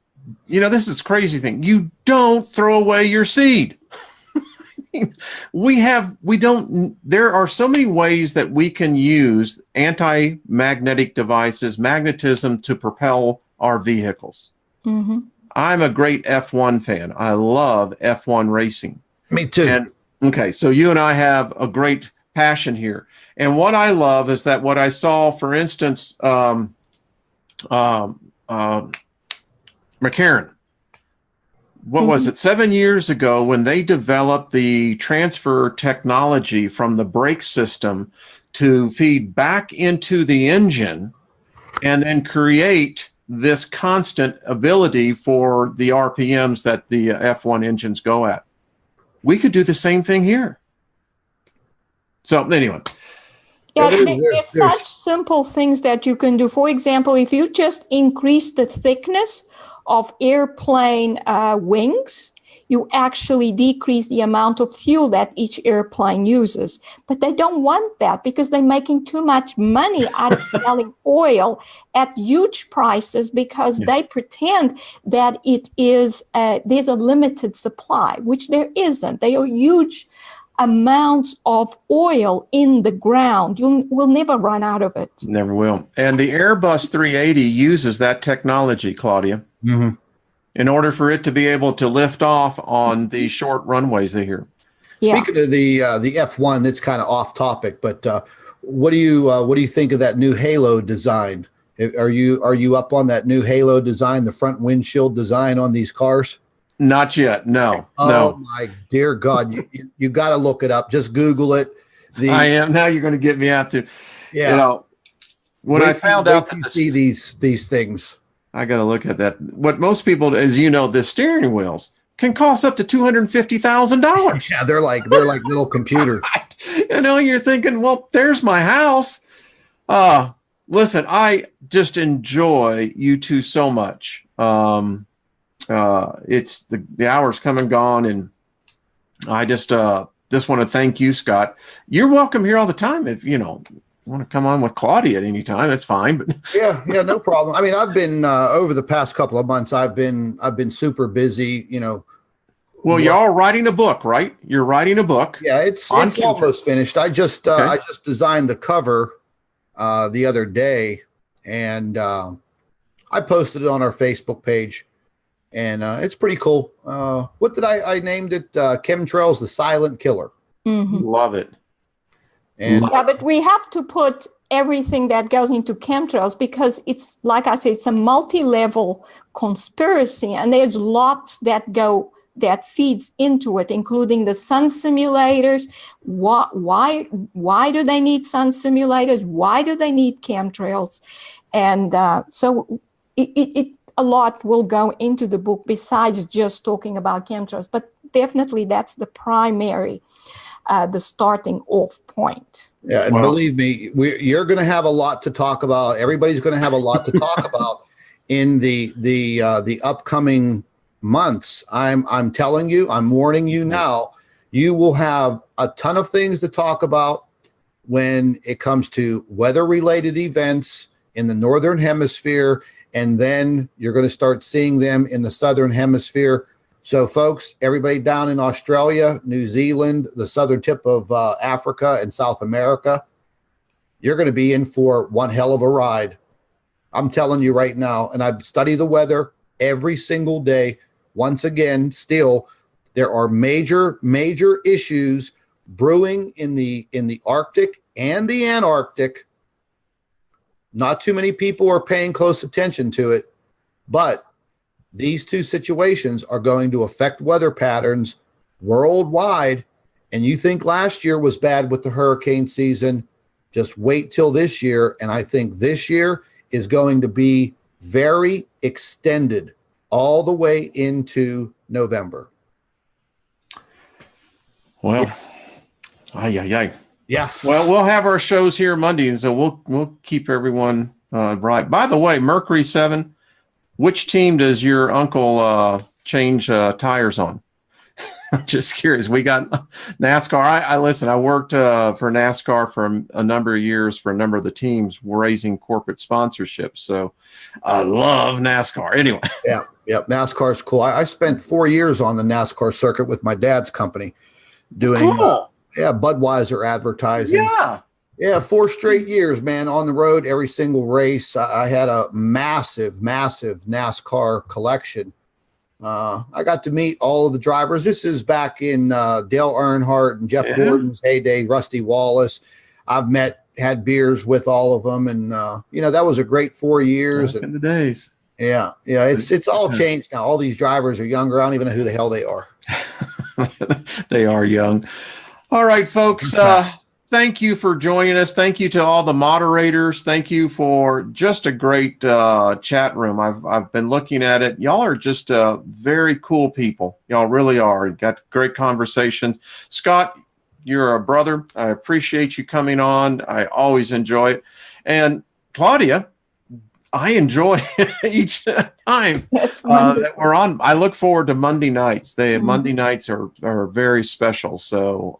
this is a crazy thing. You don't throw away your seed. There are so many ways that we can use anti-magnetic devices, magnetism, to propel our vehicles. Mm-hmm. I'm a great F1 fan. I love F1 racing. Me too. And okay, so you and I have a great passion here. And what I love is that what I saw, for instance, McCarran, what was it, 7 years ago, when they developed the transfer technology from the brake system to feed back into the engine and then create this constant ability for the RPMs that the F1 engines go at. We could do the same thing here. So anyway. Yeah, there's such simple things that you can do. For example, if you just increase the thickness of airplane wings, you actually decrease the amount of fuel that each airplane uses. But they don't want that because they're making too much money out of selling oil at huge prices because they pretend that it is there's a limited supply, which there isn't. They are huge amounts of oil in the ground. You will never run out of it. Never will. And the Airbus 380 uses that technology, Claudia, in order for it to be able to lift off on the short runways they hear. Yeah. Speaking of the F1, that's kind of off topic, but what do you think of that new halo design? Are you up on that new halo design, the front windshield design on these cars? Not yet. No. Oh my dear God! You got to look it up. Just Google it. I am now. You're going to get me out to. Yeah. When I found out that see these things, I got to look at that. What most people, as the steering wheels can cost up to $250,000. Yeah, they're like little computers. You're thinking, well, there's my house. Listen, I just enjoy you two so much. It's the hour's come and gone, and I just want to thank you, Scott. You're welcome here all the time. If want to come on with Claudia at any time, that's fine. But yeah, no problem. I mean, I've been over the past couple of months, I've been super busy. Well, you're all writing a book, right? You're writing a book. Yeah, it's almost finished. I just designed the cover the other day, and I posted it on our Facebook page. And it's pretty cool. What did I named it? Chemtrails, the Silent Killer. Mm-hmm. Love it. And but we have to put everything that goes into chemtrails because it's, like I said, it's a multi-level conspiracy, and there's lots that feeds into it, including the sun simulators. Why do they need sun simulators? Why do they need chemtrails? And so it a lot will go into the book besides just talking about chemtrails, but definitely that's the primary, the starting off point. Yeah, and believe me, you're going to have a lot to talk about. Everybody's going to have a lot to talk about in the upcoming months. I'm telling you, I'm warning you now. You will have a ton of things to talk about when it comes to weather-related events in the Northern Hemisphere. And then you're going to start seeing them in the Southern Hemisphere. So, folks, everybody down in Australia, New Zealand, the southern tip of Africa and South America, you're going to be in for one hell of a ride. I'm telling you right now. And I study the weather every single day. Once again, still, there are major issues brewing in the Arctic and the Antarctic. Not too many people are paying close attention to it, but these two situations are going to affect weather patterns worldwide. And you think last year was bad with the hurricane season, just wait till this year. And I think this year is going to be very extended all the way into November. Well, yeah. Yes. Well, we'll have our shows here Monday, and so we'll keep everyone right. By the way, Mercury 7, which team does your uncle change tires on? I'm just curious. We got NASCAR. I listen. I worked for NASCAR for a number of years for a number of the teams raising corporate sponsorships. So I love NASCAR. Anyway. Yeah. NASCAR's cool. I spent 4 years on the NASCAR circuit with my dad's company doing Budweiser advertising. Yeah, 4 straight years, man, on the road, every single race. I had a massive NASCAR collection. I got to meet all of the drivers. This is back in Dale Earnhardt and Jeff Gordon's heyday, Rusty Wallace. I've had beers with all of them. And, that was a great 4 years. Back in the days. Yeah. It's all changed now. All these drivers are younger. I don't even know who the hell they are. They are young. All right, folks. Thank you for joining us. Thank you to all the moderators. Thank you for just a great chat room. I've been looking at it. Y'all are just very cool people. Y'all really are. You got great conversations. Scott, you're a brother. I appreciate you coming on. I always enjoy it. And Claudia, I enjoy each time that we're on. I look forward to Monday nights. Monday nights are very special. So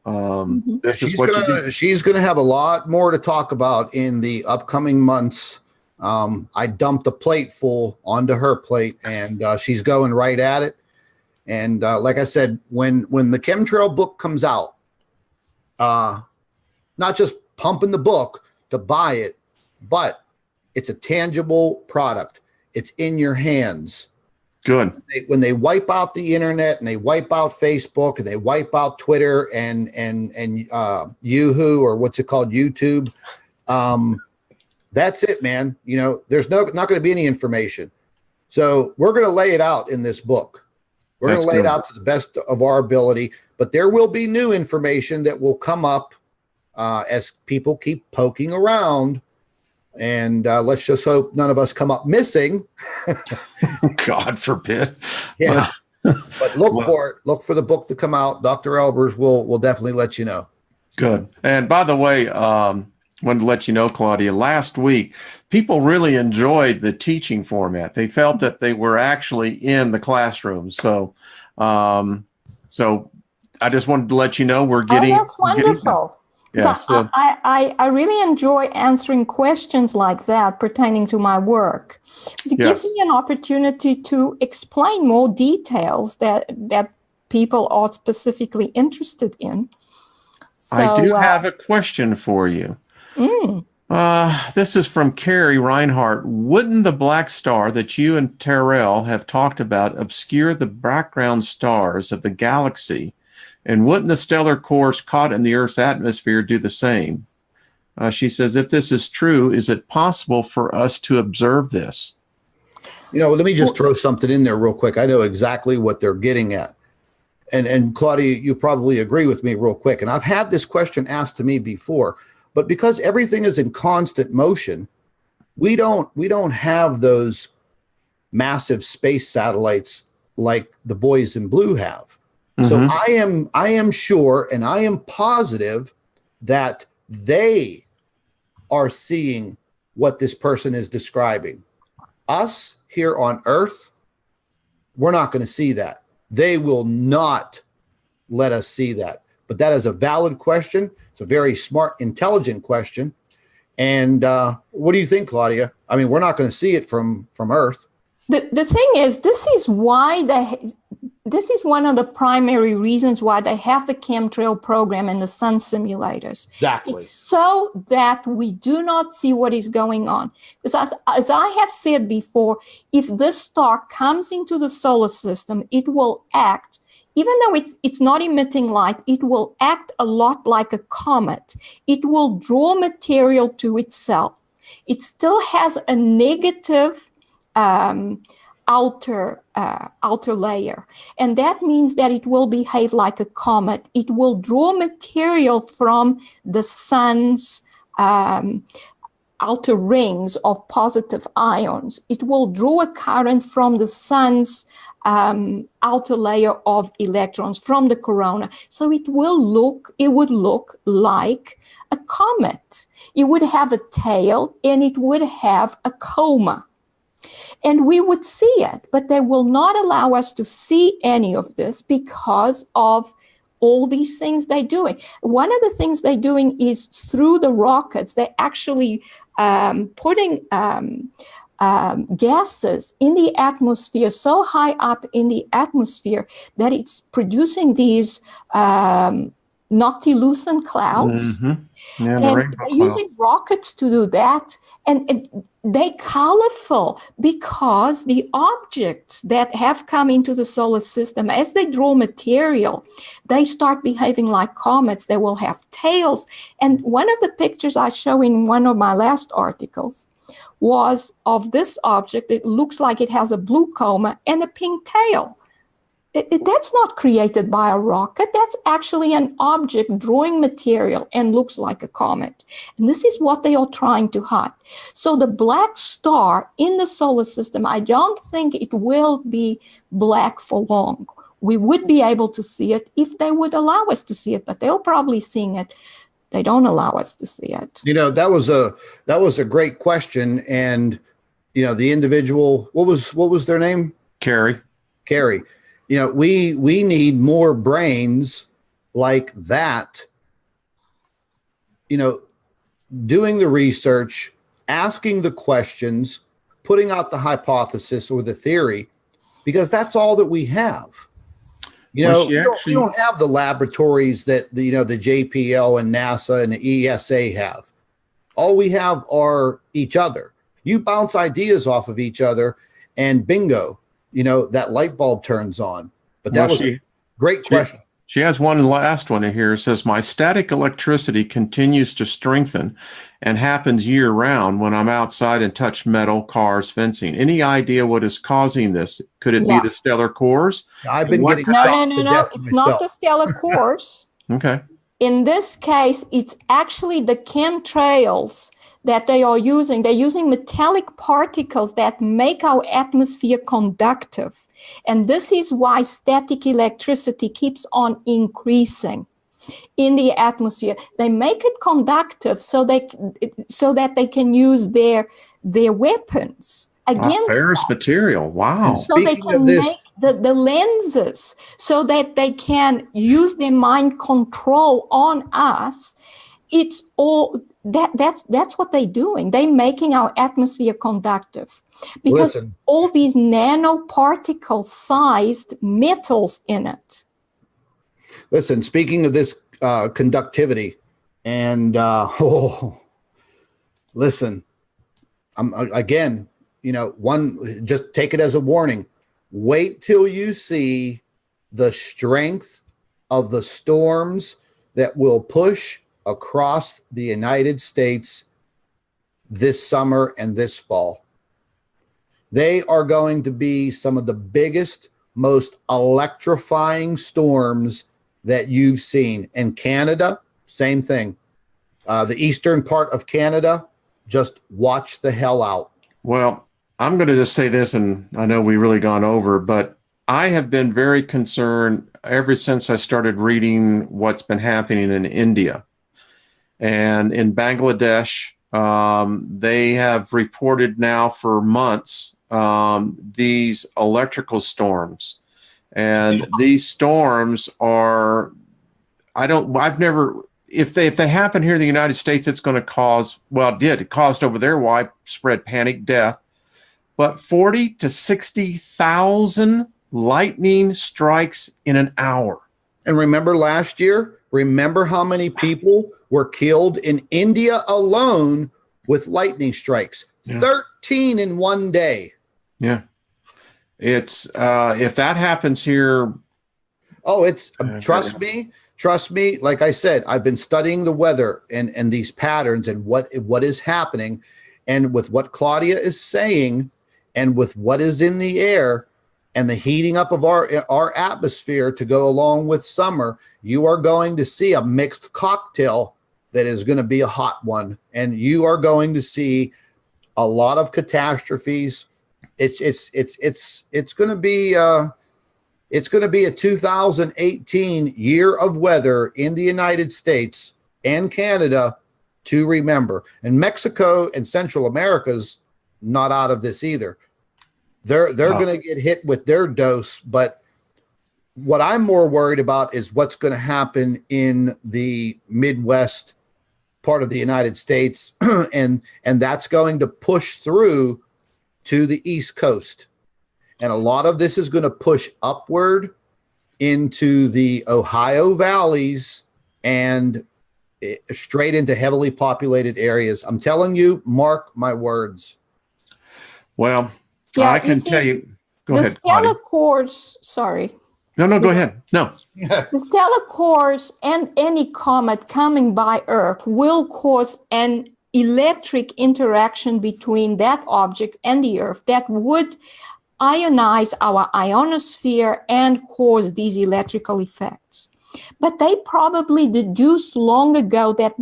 this is what you do. She's going to have a lot more to talk about in the upcoming months. I dumped a plate full onto her plate, and she's going right at it. And like I said, when the Chemtrail book comes out, not just pumping the book to buy it, but it's a tangible product. It's in your hands. Good. When they wipe out the internet and they wipe out Facebook and they wipe out Twitter and Yahoo, or what's it called, YouTube, that's it, man. There's not going to be any information. So we're going to lay it out in this book. We're going to lay it out to the best of our ability, but there will be new information that will come up as people keep poking around. And let's just hope none of us come up missing. God forbid. Yeah. But look for it. Look for the book to come out. Dr. Albers will definitely let you know. Good. And by the way, wanted to let you know, Claudia, last week, people really enjoyed the teaching format. They felt that they were actually in the classroom. So, so I just wanted to let you know we're getting. Oh, that's wonderful. Yeah, so I really enjoy answering questions like that pertaining to my work. It gives me an opportunity to explain more details that people are specifically interested in. So, I do have a question for you. This is from Carrie Reinhardt. Wouldn't the black star that you and Terrell have talked about obscure the background stars of the galaxy? And wouldn't the stellar cores caught in the Earth's atmosphere do the same? She says, if this is true, is it possible for us to observe this? Let me just throw something in there real quick. I know exactly what they're getting at. And Claudia, you probably agree with me real quick. And I've had this question asked to me before, but because everything is in constant motion, we don't have those massive space satellites like the boys in blue have. So I am sure and I am positive that they are seeing what this person is describing. Us here on Earth, we're not going to see that. They will not let us see that. But that is a valid question. It's a very smart, intelligent question. And what do you think, Claudia? I mean, we're not going to see it from Earth. The thing is, this is one of the primary reasons why they have the Chemtrail program and the sun simulators. Exactly. It's so that we do not see what is going on. Because as I have said before, if this star comes into the solar system, it will act, even though it's not emitting light, it will act a lot like a comet. It will draw material to itself. It still has a negative outer layer, and that means that it will behave like a comet. It will draw material from the sun's outer rings of positive ions, it will draw a current from the sun's outer layer of electrons from the corona. So it would look like a comet. It would have a tail and it would have a coma. And we would see it, but they will not allow us to see any of this because of all these things they're doing. One of the things they're doing is through the rockets, they're actually putting gases in the atmosphere, so high up in the atmosphere that it's producing these noctilucent clouds. Mm-hmm. Yeah, and they're using rockets to do that. And they're colorful because the objects that have come into the solar system, as they draw material, they start behaving like comets. They will have tails. And one of the pictures I show in one of my last articles was of this object. It looks like it has a blue coma and a pink tail. That's not created by a rocket. That's actually an object drawing material and looks like a comet. And this is what they are trying to hide. So the black star in the solar system, I don't think it will be black for long. We would be able to see it if they would allow us to see it, but they're probably seeing it. They don't allow us to see it. You know, that was a great question. And, you know, the individual, what was their name? Carrie. You know, we need more brains like that, you know, doing the research, asking the questions, putting out the hypothesis or the theory, because that's all that we have. You know, we don't have the laboratories that the JPL and NASA and the ESA have. All we have are each other. You bounce ideas off of each other and bingo, you know, that light bulb turns on. But that was a great question. She has one last one in here. It says, my static electricity continues to strengthen and happens year round when I'm outside and touch metal, cars, fencing. Any idea what is causing this? Could it be the stellar cores? I've been getting No. It's not the stellar cores. Okay. In this case, it's actually the chemtrails that they are using. They're using metallic particles that make our atmosphere conductive. And this is why static electricity keeps on increasing in the atmosphere. They make it conductive so that they can use their weapons against ferrous material. Wow. So they can make the lenses so that they can use their mind control on us. It's all that's what they're doing. They're making our atmosphere conductive because all these nanoparticle sized metals in it. Listen, speaking of this conductivity and listen, again, you know, just take it as a warning. Wait till you see the strength of the storms that will push across the United States this summer and this fall. They are going to be some of the biggest, most electrifying storms that you've seen. In Canada, same thing. The eastern part of Canada, just watch the hell out. Well, I'm going to just say this, and I know we've really gone over, but I have been very concerned ever since I started reading what's been happening in India. And in Bangladesh, they have reported now for months these electrical storms. And these storms are, if they happen here in the United States, it's going to cause, well, it caused over there widespread panic, death, but 40 to 60,000 lightning strikes in an hour. And remember last year, remember how many people were killed in India alone with lightning strikes? 13 in one day. Yeah. It's if that happens here. Oh, it's trust me. Like I said, I've been studying the weather and these patterns and what is happening, and with what Claudia is saying and with what is in the air and the heating up of our atmosphere to go along with summer, you are going to see a mixed cocktail that is going to be a hot one, and you are going to see a lot of catastrophes. It's going to be a 2018 year of weather in the United States and Canada to remember. And Mexico and Central America's not out of this either. They're going to get hit with their dose, but what I'm more worried about is what's going to happen in the Midwest part of the United States, and that's going to push through to the East Coast. And a lot of this is going to push upward into the Ohio valleys and straight into heavily populated areas. I'm telling you, mark my words. Well, Yeah, I can tell you. Go the ahead, stellar Claudia. cores, sorry. No, go ahead. No. The stellar cores and any comet coming by Earth will cause an electric interaction between that object and the Earth that would ionize our ionosphere and cause these electrical effects. But they probably deduced long ago that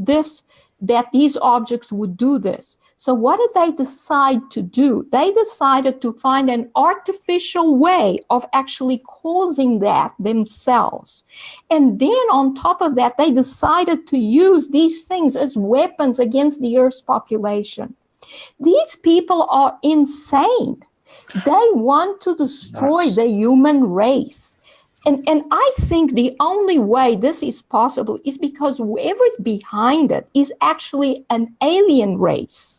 these objects would do this. So what did they decide to do? They decided to find an artificial way of actually causing that themselves. And then on top of that, they decided to use these things as weapons against the Earth's population. These people are insane. They want to destroy the human race. And I think the only way this is possible is because whoever's behind it is actually an alien race.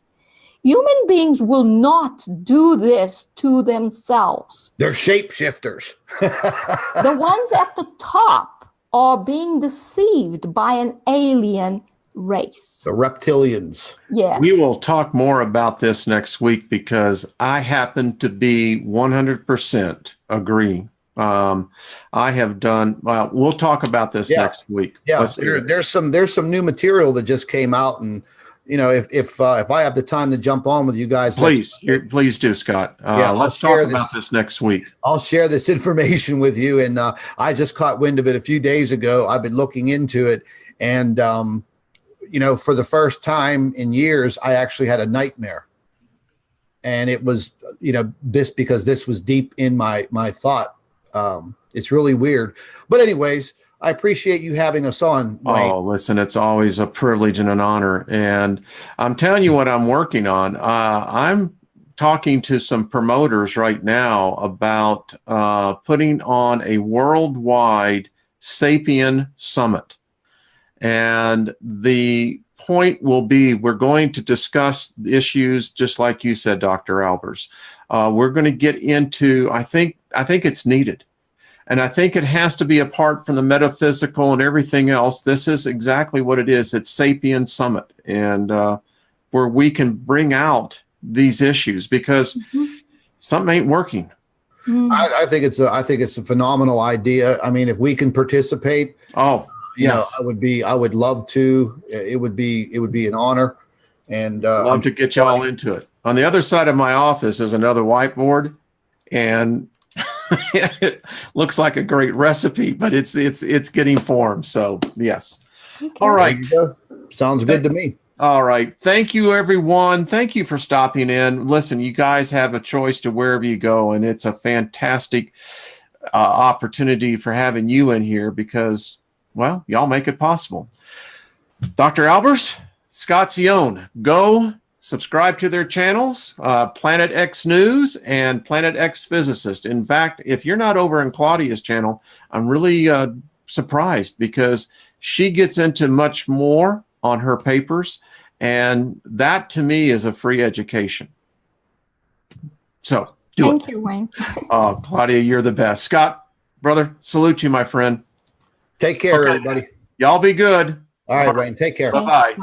Human beings will not do this to themselves. They're shapeshifters. The ones at the top are being deceived by an alien race. The reptilians. Yes. We will talk more about this next week because I happen to be 100% agreeing. I have done well. We'll talk about this next week. Yeah, there's some new material that just came out, and you know, if I have the time to jump on with you guys, please do, Scott. Let's talk about this next week. I'll share this information with you, and I just caught wind of it a few days ago. I've been looking into it, and you know, for the first time in years, I actually had a nightmare, and it was, you know, because this was deep in my thought. It's really weird, but anyways, I appreciate you having us on, Wayne. Oh, listen, it's always a privilege and an honor. And I'm telling you what I'm working on. I'm talking to some promoters right now about putting on a worldwide Sapien Summit. And the point will be, we're going to discuss issues just like you said, Dr. Albers. We're going to get into, I think it's needed. And I think it has to be apart from the metaphysical and everything else. This is exactly what it is. It's Sapien Summit, and where we can bring out these issues because something ain't working. I think it's a phenomenal idea. I mean, if we can participate, you know, I would love to. It would be an honor, and love to get you all into it. On the other side of my office is another whiteboard, and it looks like a great recipe, but it's getting formed. So yes. Okay. All right. Sounds good to me. All right. Thank you, everyone. Thank you for stopping in. Listen, you guys have a choice to wherever you go, and it's a fantastic opportunity for having you in here because, well, y'all make it possible. Dr. Albers, Scott Zione, go subscribe to their channels, Planet X News and Planet X Physicist. In fact, if you're not over in Claudia's channel, I'm really surprised because she gets into much more on her papers, and that to me is a free education. So Thank you, Wayne. Claudia, you're the best. Scott, brother, salute you, my friend. Take care, everybody. Y'all be good. All right, Wayne. Take care. Bye-bye.